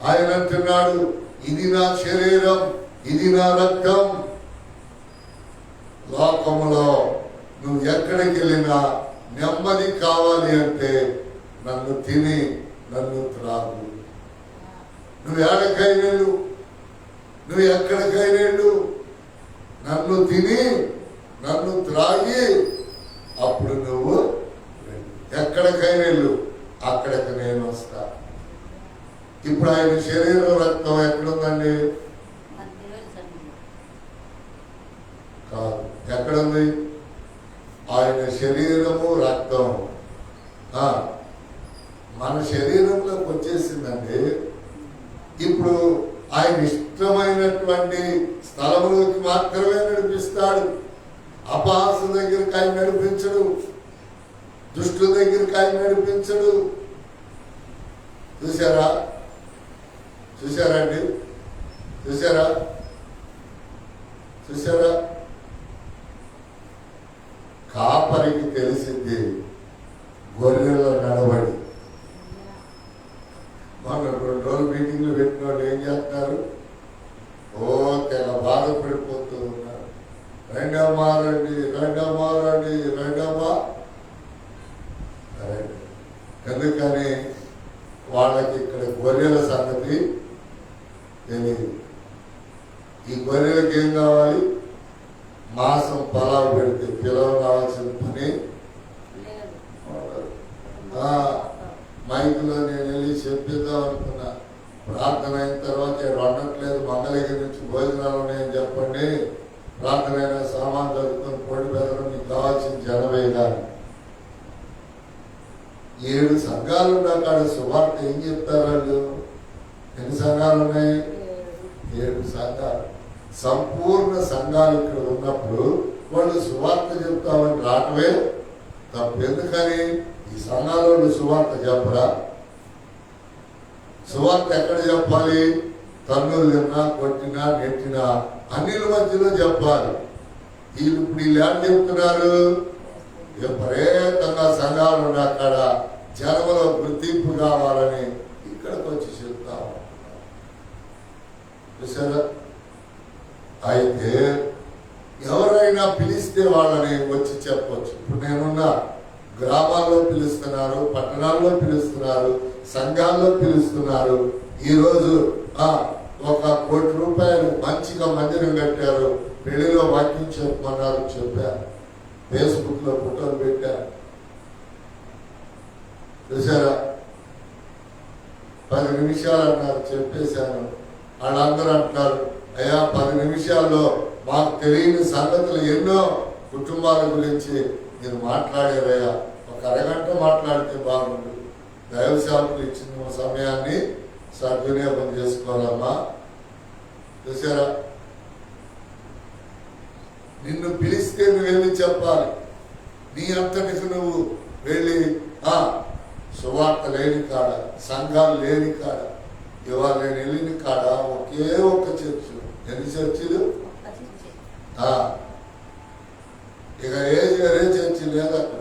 A: ఆయన అంటున్నాడు, ఇది నా శరీరం, ఇది నా రక్తం. లోకములో నువ్వు ఎక్కడికి వెళ్ళినా నెమ్మది కావాలి అంటే నన్ను తిని నన్ను త్రాగు. నువ్వు ఏడకై వెళ్ళు, నువ్వు ఎక్కడికై వెళ్ళు, నన్ను తిని నన్ను త్రాగి అప్పుడు నువ్వు ఎక్కడికై వెళ్ళు, అక్కడికి నేను వస్తా. ఇప్పుడు ఆయన శరీరం రక్తం ఎక్కడుందండి? కాదు, ఎక్కడుంది? ఆయన శరీరము రక్తం మన శరీరంలోకి వచ్చేసిందండి. ఇప్పుడు ఆయన ఇష్టమైనటువంటి స్థలములోకి మాత్రమే నడిపిస్తాడు. అపహాసు దగ్గరికి ఆయన నడిపించడు, దుష్టుల దగ్గరికి ఆయన నడిపించడు. చూసారా? చూసారండి? చూసారా? చూసారా? కాపరికి తెలిసింది గొర్రెల నడవడి. మన 2 రోజులు మీటింగ్లు పెట్టిన వాళ్ళు ఏం చేస్తున్నారు? తెగ బాధపడిపోతూ ఉన్నారు. రెండమ్మా రండి, రెండమ్మా రండి, రెండమ్మా. ఎందుకని? వాళ్ళకి ఇక్కడ గొర్రెల సంగతి తెలియదు. ఈ గొర్రెలకి ఏం కావాలి? మాసం పలావు పెడితే పిలవ కావాల్సిన పని. మైకులో నేను వెళ్ళి చెప్పిద్దాం అనుకున్నా. ప్రార్థన అయిన తర్వాత వండట్లేదు, మంగళగిరి నుంచి భోజనాలు ఉన్నాయని చెప్పండి, ప్రార్థన అయినా సామాన్ చదువుకొని పొడి బెదరం మీకు కావాల్సిన జనమే కానీ 7 సంఘాలు ఉన్న కాడ సువార్త ఏం చెప్తారు వాళ్ళు? ఎన్ని సంఘాలు ఉన్నాయి? 7 సంఘాలు. సంపూర్ణ సంఘాలు ఇక్కడ ఉన్నప్పుడు వాళ్ళు సువార్త చెప్తామని రావటమే తప్పు. ఎందుకని? ఈ సంఘాలలో సువార్త చెప్పరా? సువార్త ఎక్కడ చెప్పాలి? తన్నులు తిన్నా, కొట్టినా, నెట్టినా అన్నిల మధ్యలో చెప్పాలి. ఇప్పుడు వీళ్ళు ఏం చెప్తున్నారు? విపరీతంగా సంఘాలు ఉన్న అక్కడ జనములో గుర్తింపు కావాలని ఇక్కడికి వచ్చి చెప్తా చూసారా? అయితే ఎవరైనా పిలిస్తే వాళ్ళని వచ్చి చెప్పవచ్చు. ఇప్పుడు నేనున్న గ్రామాల్లో పిలుస్తున్నారు, పట్టణాల్లో పిలుస్తున్నారు, సంఘాల్లో పిలుస్తున్నారు. ఈరోజు 1 కోటి రూపాయలు మంచిగా మందిరం కట్టారు, పెళ్లిలో వాక్యం చెప్పమన్నారు, చెప్పారు, ఫేస్బుక్ లో ఫోటోలు పెట్టారు. చూసారా? 10 నిమిషాలు అన్నారు, చెప్పేశాను. వాళ్ళందరూ అంటున్నారు, అయ్యా 10 నిమిషాల్లో మాకు తెలియని సంగతులు ఎన్నో కుటుంబాల గురించి మీరు మాట్లాడారయ్యా, 1 అరగంట మాట్లాడితే బాగుండు. దైవ సేవకులు ఇచ్చిన సమయాన్ని సద్వినియోగం చేసుకోవాలమ్మా. చూసారా? నిన్ను పిలిస్తే నువ్వు వెళ్ళి చెప్పాలి. నీ అంతటికి నువ్వు వెళ్ళి సువార్త లేని కాడ, సంఘాలు లేని కాడ, ఇవాళ నేను వెళ్ళిన కాడ ఒకే ఒక్క చర్చు. ఎన్ని చర్చిలు? ఇక ఏ చర్చి లేదు అక్కడ.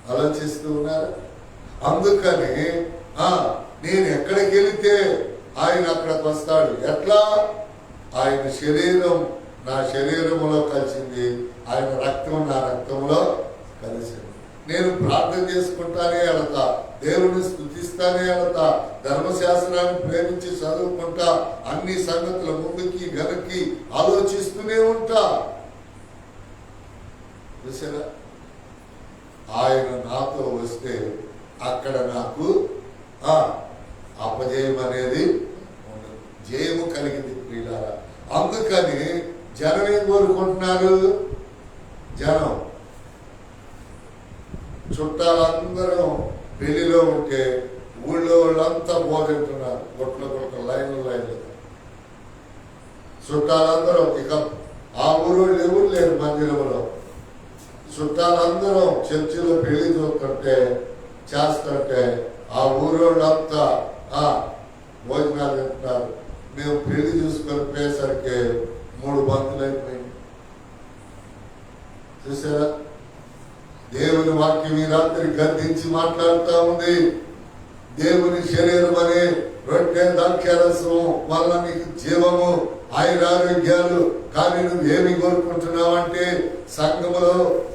A: ఆలోచిస్తూ ఉన్నారు. అందుకని నేను ఎక్కడికి వెళితే ఆయన అక్కడికి వస్తాడు. ఎట్లా? ఆయన శరీరం నా శరీరంలో కలిసింది, ఆయన రక్తం నా రక్తంలో కలిసింది. నేను ప్రార్థన చేసుకుంటానే వెళతా, దేవుని స్తుతిస్తానే వెళతా, ధర్మశాస్త్రాన్ని ప్రేమించి చదువుకుంటా, అన్ని సంగతుల ముందుకి వెనక్కి ఆలోచిస్తూనే ఉంటా. చూసారా? ఆయన నాతో వస్తే అక్కడ నాకు అపజయం అనేది ఉండదు, జయము కలిగింది ప్రియులారా. అందుకని జనం ఏం కోరుకుంటున్నారు? జనం చుట్టాలందరూ పెళ్లిలో ఉంటే ఊళ్ళో వాళ్ళంతా బోధింటున్నారు, గొట్ల లైన్లు. చుట్టాలందరూ ఇక ఆ ఊరు ఎవరు లేరు మందిరంలో. చుట్టాలందరూ చర్చిలో పెళ్లి చూస్తుంటే చేస్తుంటే ఆ ఊరోళ్ళంతా భోజనాలు తింటున్నారు. మేము పెళ్లి చూసుకొని పోయేసరికి 3 బంతులు అయిపోయింది. చూసారా? దేవుని వాక్యం ఈ రాత్రి గద్దించి మాట్లాడుతూ ఉంది. దేవుని శరీరం అనే రొట్టె ద్రాక్షరసం వల్ల నీకు జీవము ఆయురారోగ్యాలు. కానీ నువ్వేమి కోరుకుంటున్నావంటే సంఘములో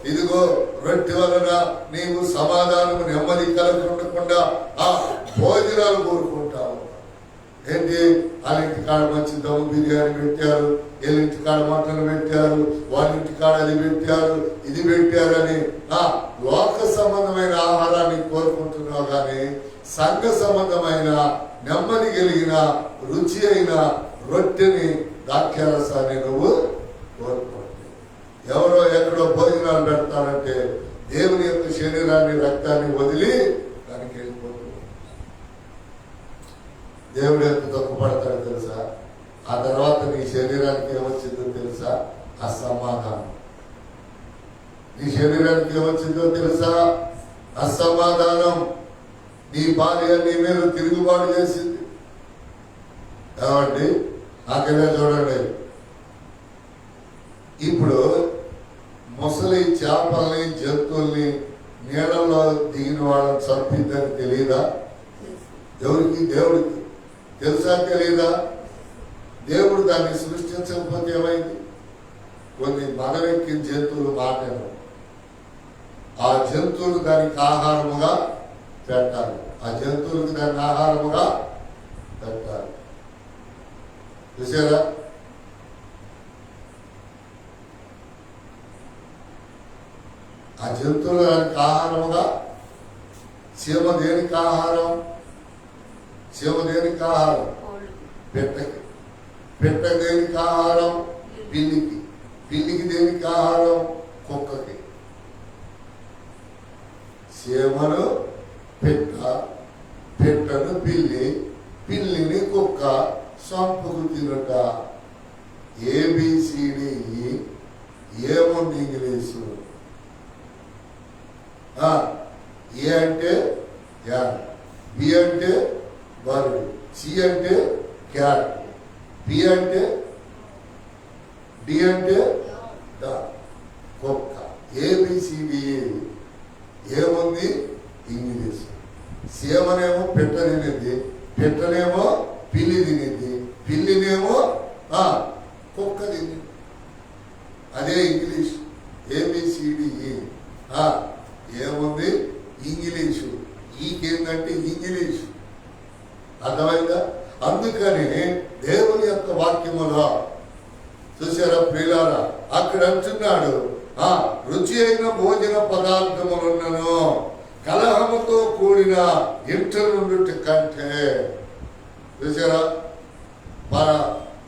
A: ఇదిగో రొట్టె వలన నీవు సమాధానము నెమ్మది కలగకుండా ఆ భోజనాలు కోరుకుంటావు. ఏంటి, వాళ్ళ ఇంటి కాడ మంచి దమ్ము బిర్యానీ పెట్టారు, వీళ్ళింటి కాడ మటన్ పెట్టారు, వాళ్ళ ఇంటి కాడ అది పెట్టారు, ఇది పెట్టారని ఆ లోక సంబంధమైన ఆహారాన్ని కోరుకుంటున్నావు. కానీ సంఘ సంబంధమైన నెమ్మది కలిగిన రుచి అయిన రొట్టెని ద్రాక్షారసాన్ని నువ్వు కోరుకోండి. ఎవరో ఎక్కడో భోజనాలు పెడతారంటే దేవుని యొక్క శరీరాన్ని రక్తాన్ని వదిలి దానికి వెళ్ళిపోతుంది. దేవుడు ఎంత దుఃఖపడతాడో తెలుసా? ఆ తర్వాత నీ శరీరానికి ఏమొచ్చిందో తెలుసా? అసమాధానం. నీ శరీరానికి ఏమొచ్చిందో తెలుసా? అసమాధానం. నీ భార్య నీ మీద తిరుగుబాటు చేసింది. కాబట్టి నాకైనా చూడండి, ఇప్పుడు ముసలి చేపల్ని జంతువుల్ని నీళ్ళలో దిగిన వాళ్ళని చంపిద్దని తెలియదా? ఎవరికి? దేవుడికి తెలుసా తెలియదా? దేవుడు దాన్ని సృష్టించకపోతే ఏమైంది? కొన్ని మనవెక్కిన జంతువులు మాట్లాడు, ఆ జంతువులు దానికి ఆహారముగా పెట్టాలి. ఆ జంతువులకు దాన్ని ఆహారముగా పెట్టాలి. చూసారా? ఆ జంతువులు దానికి ఆహారముగా. చీమ దేనికి ఆహారం? చీమ దేనికి ఆహారం? పెట్టకి. పెట్ట దేనికి ఆహారం? పిల్లికి. పిల్లికి దేనికి ఆహారం? కుక్కకి. చీమను పెట్ట, పెట్టను పిల్లి, పిల్లిని కుక్క సంపుకు తినుట. ఏబిసిడి ఏముంది ఇంగ్లీషు? ఏ అంటే యాడ్, బి అంటే బర్డ్, సి అంటే క్యాట్, పి అంటే డి అంటే కుక్క. ఏబిసిడి ఏముంది ఇంగ్లీష్. సీమనేమో పెట్ట తినేది, పెట్టనేమో పిల్లి తినేది, పిల్లినేమో కుక్క తినేది. అదే ఇంగ్లీష్. ఏబిసిడి ఏముంది ఇంగ్లీషు. ఈకేందంటే ఇంగ్లీషు. అర్థమైందా? అందుకని దేవుని యొక్క వాక్యములో చూసారా ప్రియులారా, అక్కడ అంటున్నాడు, రుచి అయిన భోజన పదార్థములున్నను కలహముతో కూడిన ఇంట నుండి కంటే. చూసారా? మన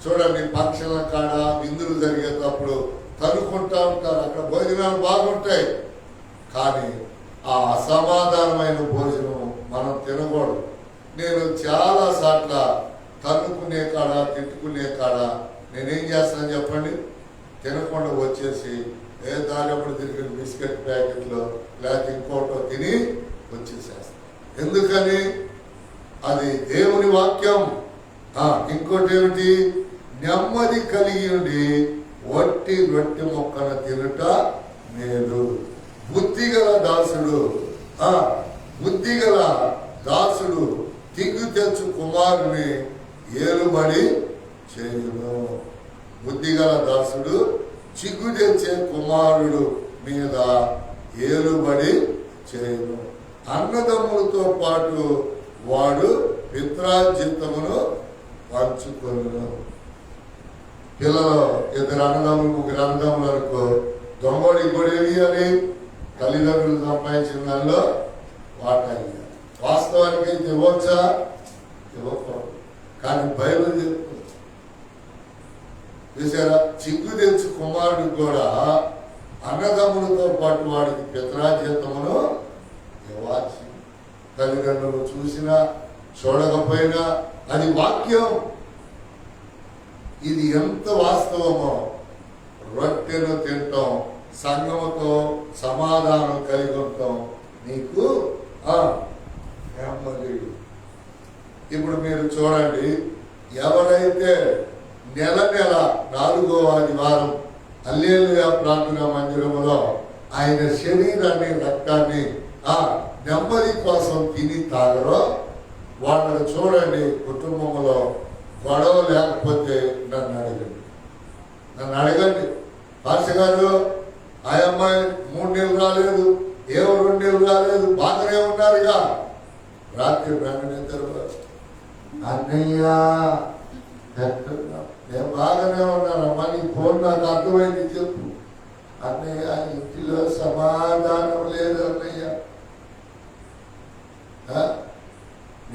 A: చూడండి, పక్షుల కాడ విందులు జరిగేటప్పుడు తనుకుంటా ఉంటారు, అక్కడ భోజనాలు బాగుంటాయి. కానీ ఆ అసమాధానమైన భోజనం మనం తినకూడదు. నేను చాలా సార్ల తన్నుకునే కాడ, తిట్టుకునే కాడ నేనేం చేస్తాను చెప్పండి? తినకుండా వచ్చేసి దారిప్పుడు తిరిగి బిస్కెట్ ప్యాకెట్లో లేకపోతే ఇంకోటో తిని వచ్చేసేస్తాను. ఎందుకని? అది దేవుని వాక్యం. ఇంకోటి ఏమిటి? నెమ్మది కలిగి ఉండి వట్టి రొట్టె మొక్కను తినుట మేలు. బుద్ధిగల దాసుడు బుద్ధిగల దాసుడు తిగ్గు తెచ్చు కుమారుని ఏలుబడి చేయును. బుద్ధిగల దాసుడు చిగ్గు తెచ్చే కుమారుడు మీద ఏలుబడి చేయును. అన్నదమ్ములతో పాటు వాడు పిత్రార్జితమును పంచుకొను. పిల్లలు ఇద్దరు అన్నదమ్ములు, ముగ్గురు అన్నదమ్ములు అనుకో, దొంగడి గొడవి అని తల్లిదండ్రులు సంపాదించిన దానిలో వాటా ఇవ్వాలి. వాస్తవానికి అయితే ఇవ్వచ్చా? ఇవ్వకూడదు. కానీ బైబిల్ చెప్తుంది. చూసారా? చిగ్గు తెచ్చు కుమారుడికి కూడా అన్నదమ్ములతో పాటు వాడికి పిత్రార్జితమును ఇవ్వాల్సి. తల్లిదండ్రులు చూసినా చూడకపోయినా అది వాక్యం. ఇది ఎంత వాస్తవమో. రొట్టెను తింటాం, సంఘముతో సమాధానం కలిగి ఉంటాం, నీకు నెమ్మది. ఇప్పుడు మీరు చూడండి, ఎవరైతే నెల నెల 4వ ఆదివారం హల్లెలూయా ప్రార్థనా మందిరములో ఆయన శరీరాన్ని, రక్తాన్ని నెమ్మది కోసం తిని తాగరో వాళ్ళని చూడండి, కుటుంబంలో గొడవ లేకపోతే నన్ను అడగండి పాస్టర్ గారు ఆ అమ్మాయి 3 నెలలు రాలేదు, 2 నెలలు రాలేదు, బాగానే ఉన్నారుగా. రాత్రి నిద్ర అన్నయ్య నేను బాగానే ఉన్నానమ్మా, నీ ఫోన్ నాకు అర్థమైంది చెప్పు. అన్నయ్య ఇంటిలో సమాధానం లేదు అన్నయ్య.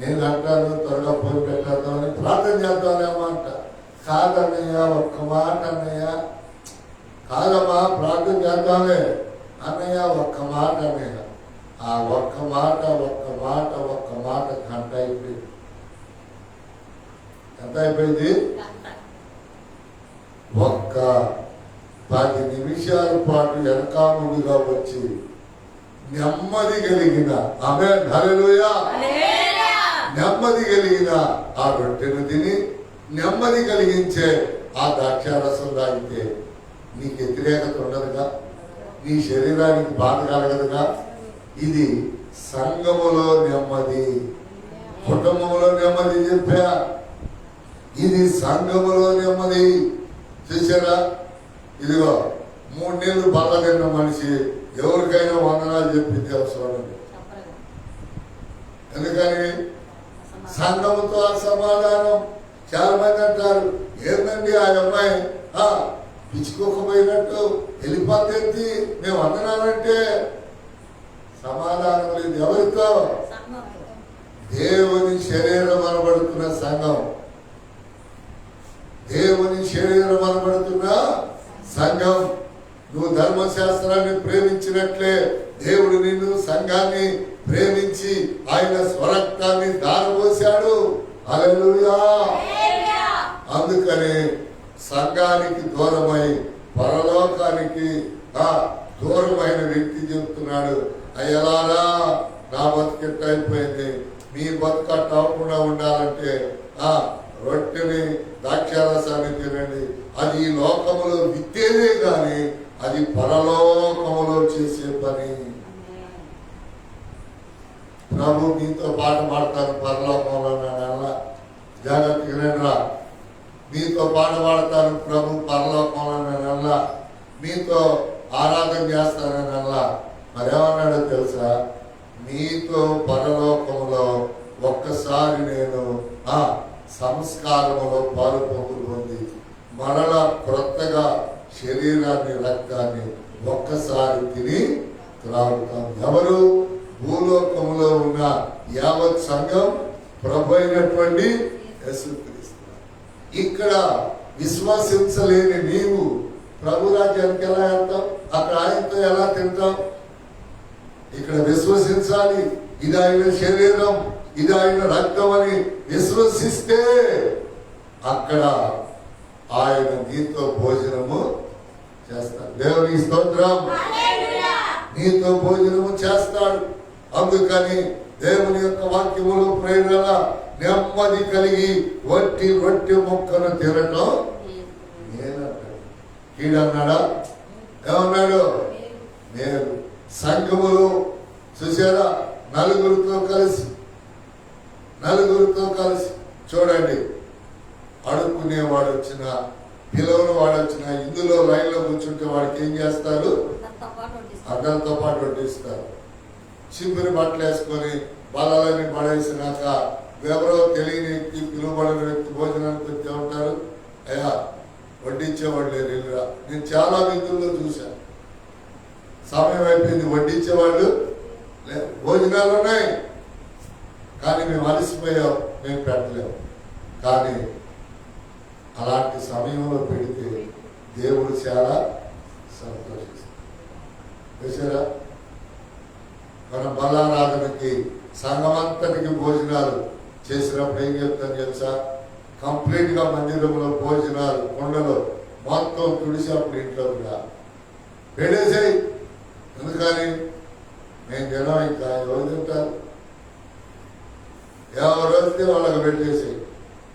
A: నేను అంటాను త్వరగా ఫోన్ పెట్టేద్దామని ప్రార్థన చేద్దామేమో అంట. కాదన్నయ్య ఒక్క మాట అన్నయ్య. కాదమ్మా ప్రార్థన చేద్దామే అన్నయ్య ఒక్క మాట అన్నయ్య. ఆ ఒక్క మాట గంట అయిపోయింది. ఎంత అయిపోయింది? ఒక్క 10 నిమిషాల పాటు వెనకాముడిగా వచ్చి నెమ్మది కలిగిన హల్లెలూయా నెమ్మది కలిగిన ఆ రొట్టెను తిని నెమ్మది కలిగించే ఆ ద్రాక్షారసం తాగితే నీకు వ్యతిరేకత ఉండదుగా, నీ శరీరానికి బాధ కలగదుగా. ఇది సంఘములో నెమ్మది, కుటుంబంలో నెమ్మది చెప్పా. ఇది సంఘములో నెమ్మది. చూసారా? ఇదిగో 3 నెలలు బాగా తిన్న మనిషి ఎవరికైనా వందనాలు చెప్పింది అవసరం. ఎందుకని? సంఘముతో అసమాధానం. చాలా మంది అంటారు ఏంటండి ఆ అమ్మాయి పిచ్చుకోకపోయినట్టు వెళ్ళిపోతుంది, మేము వందనాలంటే సమాధానం లేదు. ఎవరితో? దేవుని శరీరం అనబడుతున్న సంఘం, దేవుని శరీరం అనబడుతున్న సంఘం. నువ్వు ధర్మశాస్త్రాన్ని ప్రేమించినట్లే దేవుడు నిన్ను సంఘాన్ని ప్రేమించి ఆయన స్వరక్తాన్ని దారపోశాడు. హల్లెలూయా. అందుకని సంఘానికి దూరమై పరలోకానికి దూరమైన వ్యక్తి చెప్తున్నాడు, అయ్యలారా నా బతుకెట్ట అయిపోయింది, మీ బతుకట్ట అవ్వకుండా ఉండాలంటే రొట్టెని ద్రాక్షారసాన్ని తినండి. అది ఈ లోకములో విత్తేదే కానీ అది పరలోకములో చేసే పని. ప్రభు మీతో పాట పాడతాను పరలోకంలో. జాగ్రత్తగా మీతో పాట పాడతాను ప్రభు పరలోకంలో. మీతో ఆరాధన చేస్తానన్నా. మరేమన్నాడో తెలుసా? మీతో పరలోకములో ఒక్కసారి నేను సంస్కారములో పాలు పొందులు పొంది మరలా క్రొత్తగా శరీరాన్ని రక్తాన్ని ఒక్కసారి తిని త్రాగుతాం. ఎవరు? భూలోకములో ఉన్న యావత్ సంఘం, ప్రభు అయినటువంటి యేసుక్రీస్తు. ఇక్కడ విశ్వసించలేని నీవు ప్రభు రాజ్యానికి ఎలా వెళ్తావు? అక్కడ ఆయనతో ఎలా తింటావు? ఇక్కడ విశ్వసించాలి, ఇది ఆయన శరీరం, ఇది ఆయన రక్తం అని విశ్వసిస్తే అక్కడ ఆయన నీతో భోజనము చేస్తాడు. దేవునికి స్తోత్రం. నీతో భోజనము చేస్తాడు. అందుకని దేవుని యొక్క వాక్యములు ప్రేరణ నెమ్మది కలిగి వట్టి రొట్టె ముక్కను తినటం నేనన్నాడు. కీడన్నాడా? ఏమన్నాడు? నేను సంఘములు చూసారా? నలుగురితో కలిసి చూడండి. అడుక్కునేవాడు వచ్చినా, పిలవని వాడు వచ్చినా, ఇందులో లైన్లో కూర్చుంటే వాడికి ఏం చేస్తారు? అడ్డంతో పాటు వడ్డిస్తారు. చిమ్మిరి బట్టలు వేసుకొని బలాలని పడేసినాక ఎవరో తెలియని వ్యక్తి, పిలువబడిన వ్యక్తి భోజనానికి వచ్చే ఉంటారు. అయ్యా వడ్డించేవాడు లేరు, వెళ్ళిరా. నేను చాలా విధుల్లో చూశాను. సమయం అయిపోయింది, వడ్డించేవాళ్ళు లేదు. భోజనాలు ఉన్నాయి కానీ మేము అలసిపోయాం, మేము పెట్టలేము. కానీ అలాంటి సమయంలో పెడితే దేవుడు చాలా సంతోషిస్తాడు. మన బలారాధనకి సంఘమంతటికి భోజనాలు చేసినప్పుడు ఏం చెప్తాను తెలుసా? కంప్లీట్గా మందిరంలో భోజనాలు కొండలో మొత్తం తుడిసి అప్పుడు ఇంట్లో కూడా పెట్టేసాయి. ఎందుకని? నేను జనం ఇంకా ఎవరు తింటారు? ఎవరు వస్తే వాళ్ళకి పెట్టేసాయి.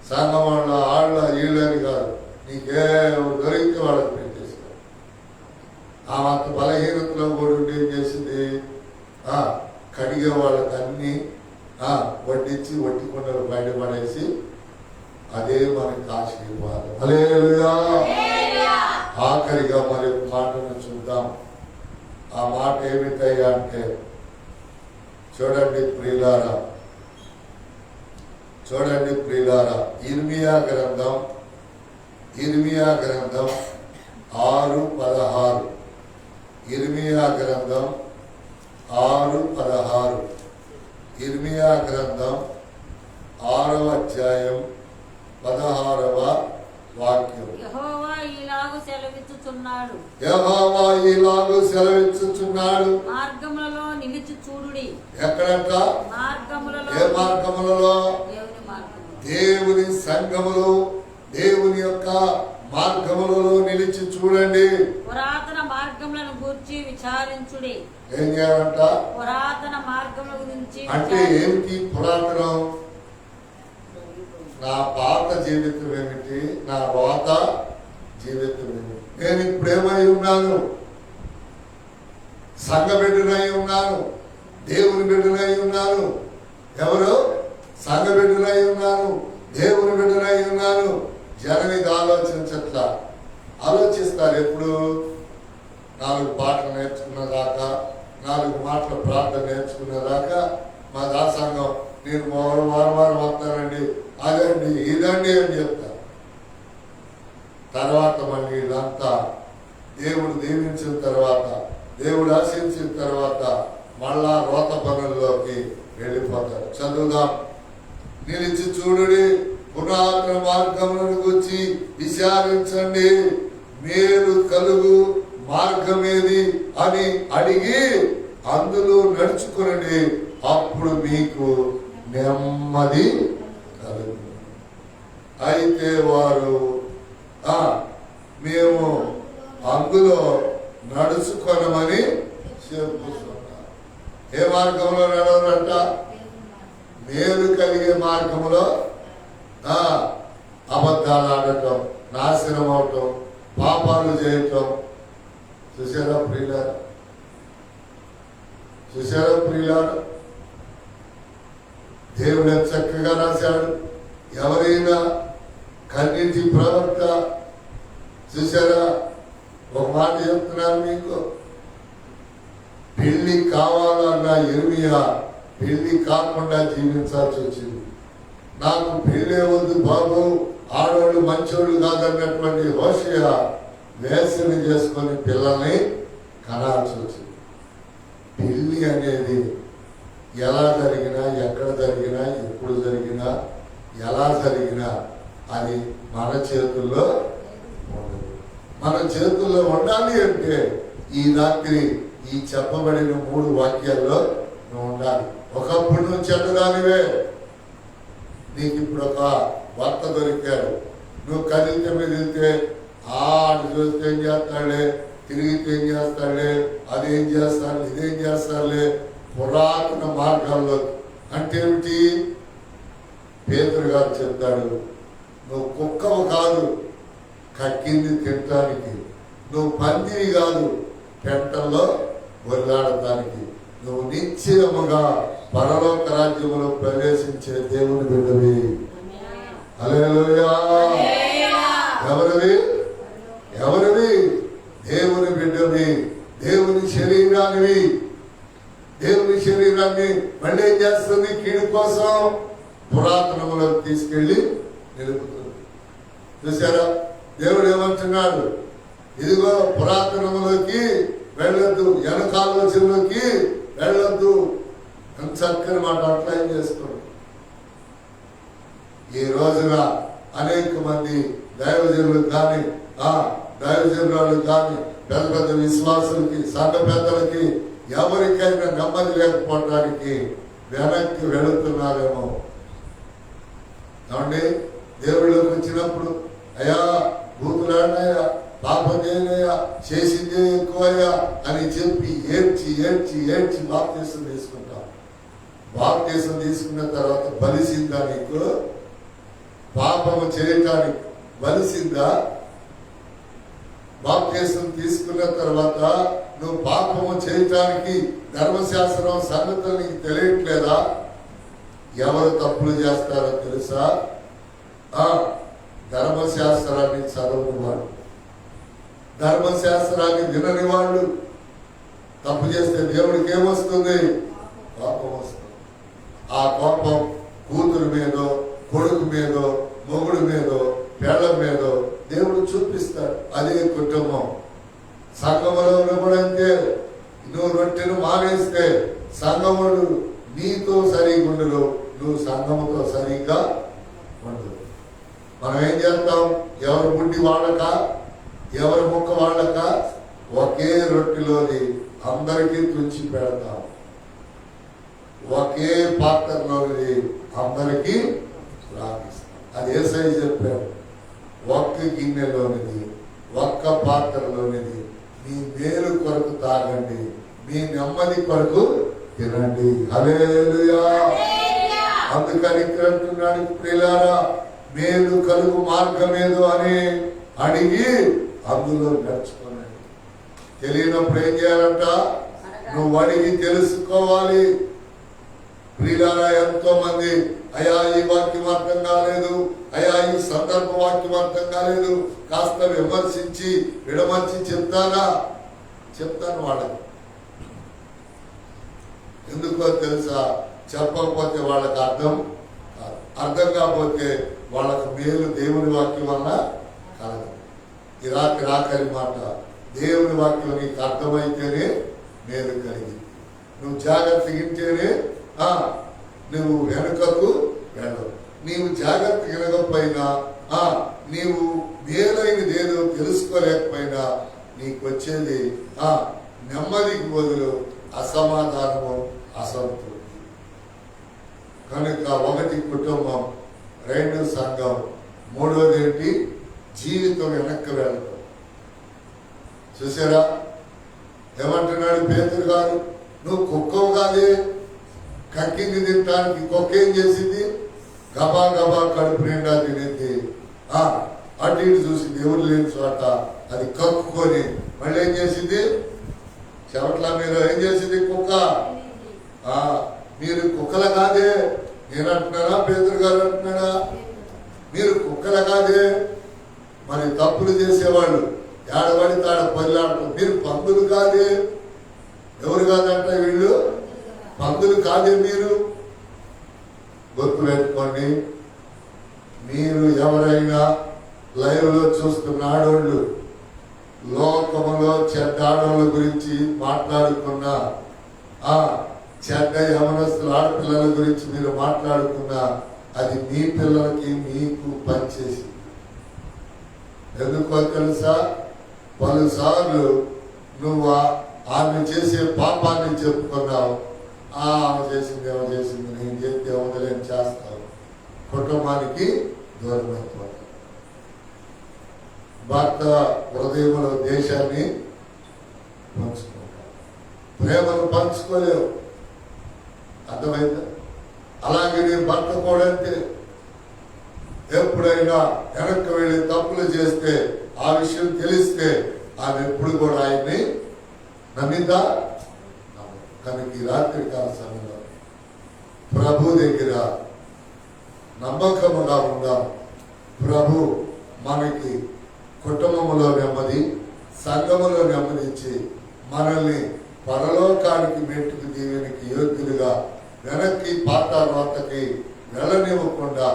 A: సంఘం వాళ్ళ ఆళ్ళ ఈళ్ళని కాదు, నీకేం దొరికితే వాళ్ళకి పెట్టేసారు. ఆ అంత బలహీనతలో కూడా ఏం చేసింది? కడిగే వాళ్ళకి అన్ని వడ్డించి వట్టి కొండలు బయటపడేసి అదే మనకి ఆశీర్వాదం. హల్లెలూయా. ఆఖరిగా మరి మాటను చూద్దాం. ఆ మాట ఏమిటయ్యా అంటే, చూడండి ప్రియులారా, ఇర్మియా గ్రంథం 6:16. ఇర్మియా గ్రంథం 6:16. ఇర్మియా గ్రంథం 6వ అధ్యాయం 16వ వాక్యం.
B: యెహోవా
A: ఇలాగు సెలవిచ్చుచున్నాడు.
B: మార్గములలో నిలిచి చూడుడి.
A: ఎక్కడంట?
B: మార్గములలో.
A: ఏ మార్గములలో? దేవుని సంఘములో, దేవుని యొక్క మార్గములలో నిలిచి చూడండి.
B: పురాతన మార్గములను గురించి విచారించుడి.
A: ఏం చేయాలంట?
B: పురాతన మార్గముల గురించి.
A: అంటే ఏమిటి పురాతనం? నా పాత జీవితం ఏమిటి, నా రోత జీవితం ఏమిటి? నేను ఇప్పుడు ఏమై ఉన్నాను? సంఘ బిడ్డనై ఉన్నాను, దేవుని బిడ్డనై ఉన్నాను. ఎవరు? సంఘ బిడ్డనై ఉన్నాను, దేవుని బిడ్డనై ఉన్నాను. జనం ఇది ఆలోచించట్లా. ఆలోచిస్తారు ఎప్పుడు? 4 పాటలు నేర్చుకున్నదాకా, 4 మాటల ప్రార్థన నేర్చుకున్నదాకా మా దాసంగం నేను వారం వస్తానండి, అదండి ఇదండి అని చెప్తారు. తర్వాత మళ్ళీ ఇదంతా దేవుడు దీవించిన తర్వాత, దేవుడు ఆశించిన తర్వాత మళ్ళా రోత పనుల్లోకి వెళ్ళిపోతారు. చదువుదాం. నిలిచి చూడుడి, పురాతన మార్గములను గురించి విచారించండి, మేలు కలుగు మార్గమేది అని అడిగి అందులో నడుచుకునండి, అప్పుడు మీకు నెమ్మది కలుగు. అయితే వారు మేము అందులో నడుచుకొనమని చెప్పుతున్నారు. ఏ మార్గంలో నడవరంట? మేలు కలిగే మార్గంలో అబద్ధాలు ఆడటం, నాశనం అవటం, పాపాలు చేయటం. చూసారా ప్రియులారా? దేవుడు చక్కగా రాశాడు. ఎవరైనా కన్నిటి ప్రవక్త, చూసారా? ఒక మాట చెప్తున్నాను మీకు, పెళ్లి కావాలన్న ఇర్మియా పెళ్లి కాకుండా జీవించాల్సి వచ్చింది. నాకు పెళ్ళే వద్దు బాబు, ఆడవాళ్ళు మంచోళ్ళు కాదన్నటువంటి హోషేయ వేసవి చేసుకొని పిల్లల్ని కనాల్సి వచ్చింది. పెళ్లి అనేది ఎలా జరిగినా, ఎక్కడ జరిగినా, ఎప్పుడు జరిగినా, ఎలా జరిగినా అది మన చేతుల్లో ఉండదు. మన చేతుల్లో ఉండాలి అంటే ఈ రాత్రి ఈ చెప్పబడిన 3 వాక్యాల్లో నువ్వు ఉండాలి. ఒకప్పుడు నువ్వు చెడ్డదానివే, నీకు ఇప్పుడు ఒక భర్త దొరికాడు. నువ్వు కదిలితే మెదిలితే ఆడు చూస్తే ఏం చేస్తాడులే, తిరిగితే ఏం చేస్తాడులే, అదేం చేస్తాడు, ఇదేం చేస్తాడులే, పురాతన మార్గాల్లో. అంటే ఏమిటి? పేతురు గారు చెప్తాడు, నువ్వు కుక్కవు కాదు కక్కింది తినటానికి, నువ్వు పందిరి కాదు పెంటల్లో ఒళ్ళాడటానికి, నువ్వు నిశ్చయముగా పరలోక రాజ్యములో ప్రవేశించే దేవుని బిడ్డవి. హల్లెలూయా. ఎవరివి? దేవుని బిడ్డవి, దేవుని శరీరానివి. దేవుని శరీరాన్ని మళ్ళీ ఏం చేస్తుంది? కీడు కోసం పురాతనములకు తీసుకెళ్లి నిలుపుతుంది. చూసారా? దేవుడు ఏమంటున్నాడు? ఇదిగో పురాతనములోకి వెళ్ళొద్దు, వెనకాలోచనలోకి వెళ్ళొద్దు. ఎంత చక్కని మాట అప్లై చేసుకోండి. ఈ రోజున అనేక మంది దైవజనులు కానీ, దైవజనులు కానీ, పెద్ద పెద్ద విశ్వాసులకి, సంఘ పెద్దలకి ఎవరికైనా నెమ్మది లేకపోవడానికి వెనక్కి వెళుతున్నారేమో. ఏమండి? దేవుళ్ళకి వచ్చినప్పుడు అయ్యా బూతులాడినాయా, పాపం చేయనయ్యా, చేసిందే ఎక్కువయ్యా అని చెప్పి ఏడ్చి బాప్తీసం తీసుకుంటాం. బాప్తీసం తీసుకున్న తర్వాత బలిసిందా నీకు? పాపము చేయటానికి బలిసిందా? బాప్తీసం తీసుకున్న తర్వాత నువ్వు పాపము చేయటానికి ధర్మశాస్త్రం సంగతులు నీకు తెలియట్లేదా? ఎవరు తప్పులు చేస్తారో తెలుసా? ధర్మశాస్త్రాన్ని చదవని వాడు, ధర్మశాస్త్రాన్ని వినని వాళ్ళు తప్పు చేస్తే దేవుడికి ఏమొస్తుంది? కోపం వస్తుంది. ఆ కోపం కూతురు మీదో, కొడుకు మీదో, మొగుడు మీదో, పేళ్ల మీదో దేవుడు చూపిస్తాడు. అదే కుటుంబం. సంఘములో ఉన్నప్పుడంతే నువ్వు రొట్టెను మానేస్తే సంఘముడు నీతో సరిగా ఉండదు, నువ్వు సంఘముతో సరిగ్గా ఉండదు. మనం ఏం చేస్తాం? ఎవరి బుడ్డి వాళ్ళక, ఎవరి ముక్క వాళ్ళక ఒకే రొట్టెలోని అందరికీ తుంచి పెడతాం. ఒకే పాత్రలోని అందరికీ రాగిస్తాం. అది యేసయ్య చెప్పాడు. ఒక్క గిన్నెలోనిది, ఒక్క పాత్రలోనిది మీ మేలు కొరకు తాగండి, మీ నెమ్మది కొరకు తినండి. హల్లెలూయా. అందుకని ఇక్కడ అంటున్నాడు, ప్రియులారా మేలు కలుగు మార్గమేదో అని అడిగి అందులో నడుచుకోనండి. తెలియనప్పుడు ఏం చేయాలంట? నువ్వు అడిగి తెలుసుకోవాలి. ప్రియులారా ఎంతో మంది అయా ఈ వాక్యం అర్థం కాలేదు, అయా ఈ సందర్భ వాక్యం అర్థం కాలేదు, కాస్త విమర్శించి విడమర్చి చెప్తాను వాళ్ళకి. ఎందుకో తెలుసా? చెప్పకపోతే వాళ్ళకి అర్థం కాదు, అర్థం కాకపోతే వాళ్ళకు మేలు దేవుని వాక్యం వల్ల కలగదు. ఈ రాకరి మాట, దేవుని వాక్యం నీకు అర్థమైతేనే మేలు కలిగింది. నువ్వు జాగ్రత్తగా వింటేనే నువ్వు వెనుకకు వెళ్ళవు. నీవు జాగ్రత్త వినకపోయినా, నీవు మేలైనది ఏదో తెలుసుకోలేకపోయినా నీకు వచ్చేది నెమ్మదికి బదులు అసమాధానము, అసంతృప్తి. కనుక ఒకటి కుటుంబం, రెండు సంఘం, మూడోది ఏంటి? జీవితం వెనక్కి వెళ్ళటం. చూసారా ఏమంటున్నాడు పేతురు గారు? నువ్వు కుక్కవు కాదే, కక్కింది తినటానికి కుక్క ఏం చేసింది? గబా గబా కడుపు నిండా తినేది. అటు ఇటు చూసింది, ఎవరు లేని చోట అది కక్కుకొని మళ్ళీ ఏం చేసింది? చెవట్ల మీద ఏం చేసింది? కుక్క. మీరు కుక్కల కాదే, నేను అంటున్నారా పేతురు గారు అంటున్నాడా? మీరు కుక్కల కాదే. మరి తప్పులు చేసేవాళ్ళు ఏడబడి తాడ పదిలాడుతారు. మీరు పందులు కాదే. ఎవరు కాదంట? వీళ్ళు పందులు కాదే. మీరు గుర్తు పెట్టుకోండి. మీరు ఎవరైనా లైవ్ లో చూస్తున్న ఆడోళ్ళు లోకములో చెడ్డ ఆడోళ్ళ గురించి మాట్లాడుకున్నా, చెడ్డ యవనస్తుల ఆడపిల్లల గురించి మీరు మాట్లాడుకున్నా, అది మీ పిల్లలకి మీకు పనిచేసింది. ఎందుకో తెలుసా? పలుసార్లు నువ్వు ఆమె చేసే పాపాన్ని చెప్పుకున్నావు. ఆమె చేసింది, ఏమో చేసింది, నేను చెప్తే వదిలేని చేస్తావు. కుటుంబానికి దూరం అయిపోతావు. భర్త హృదయంలో దేశాన్ని పంచుకుంటావు, ప్రేమను పంచుకోలేవు. అర్థమైందా? అలాగే నీ భర్త కూడా అంతే. ఎప్పుడైనా వెనక్కి వెళ్ళి తప్పులు చేస్తే, ఆ విషయం తెలిస్తే ఆమె ఎప్పుడు కూడా ఆయన్ని నమ్మిందా? కనుక ఈ రాత్రి కాల సమయంలో ప్రభు దగ్గర నమ్మకముగా ఉందాం. ప్రభు మనకి కుటుంబంలో నెమ్మది, సంఘములో నెమ్మది ఇచ్చి మనల్ని పరలోకానికి మెట్టుకు దీవెనికి యోగ్యులుగా వెనక్కి పాతాళానికి వెళ్ళనివ్వకుండా,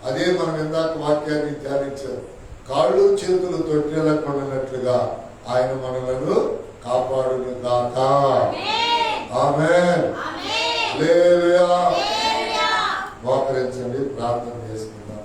A: అదే మనం ఇందాక వాక్యాన్ని ధ్యానించారు, కాళ్ళు చేతులు తొట్టెలకుండానట్లుగా ఆయన మనలను కాపాడును గాక. ఆమేన్. హల్లెలూయా. మోకరించండి, ప్రార్థన చేసుకుందాం.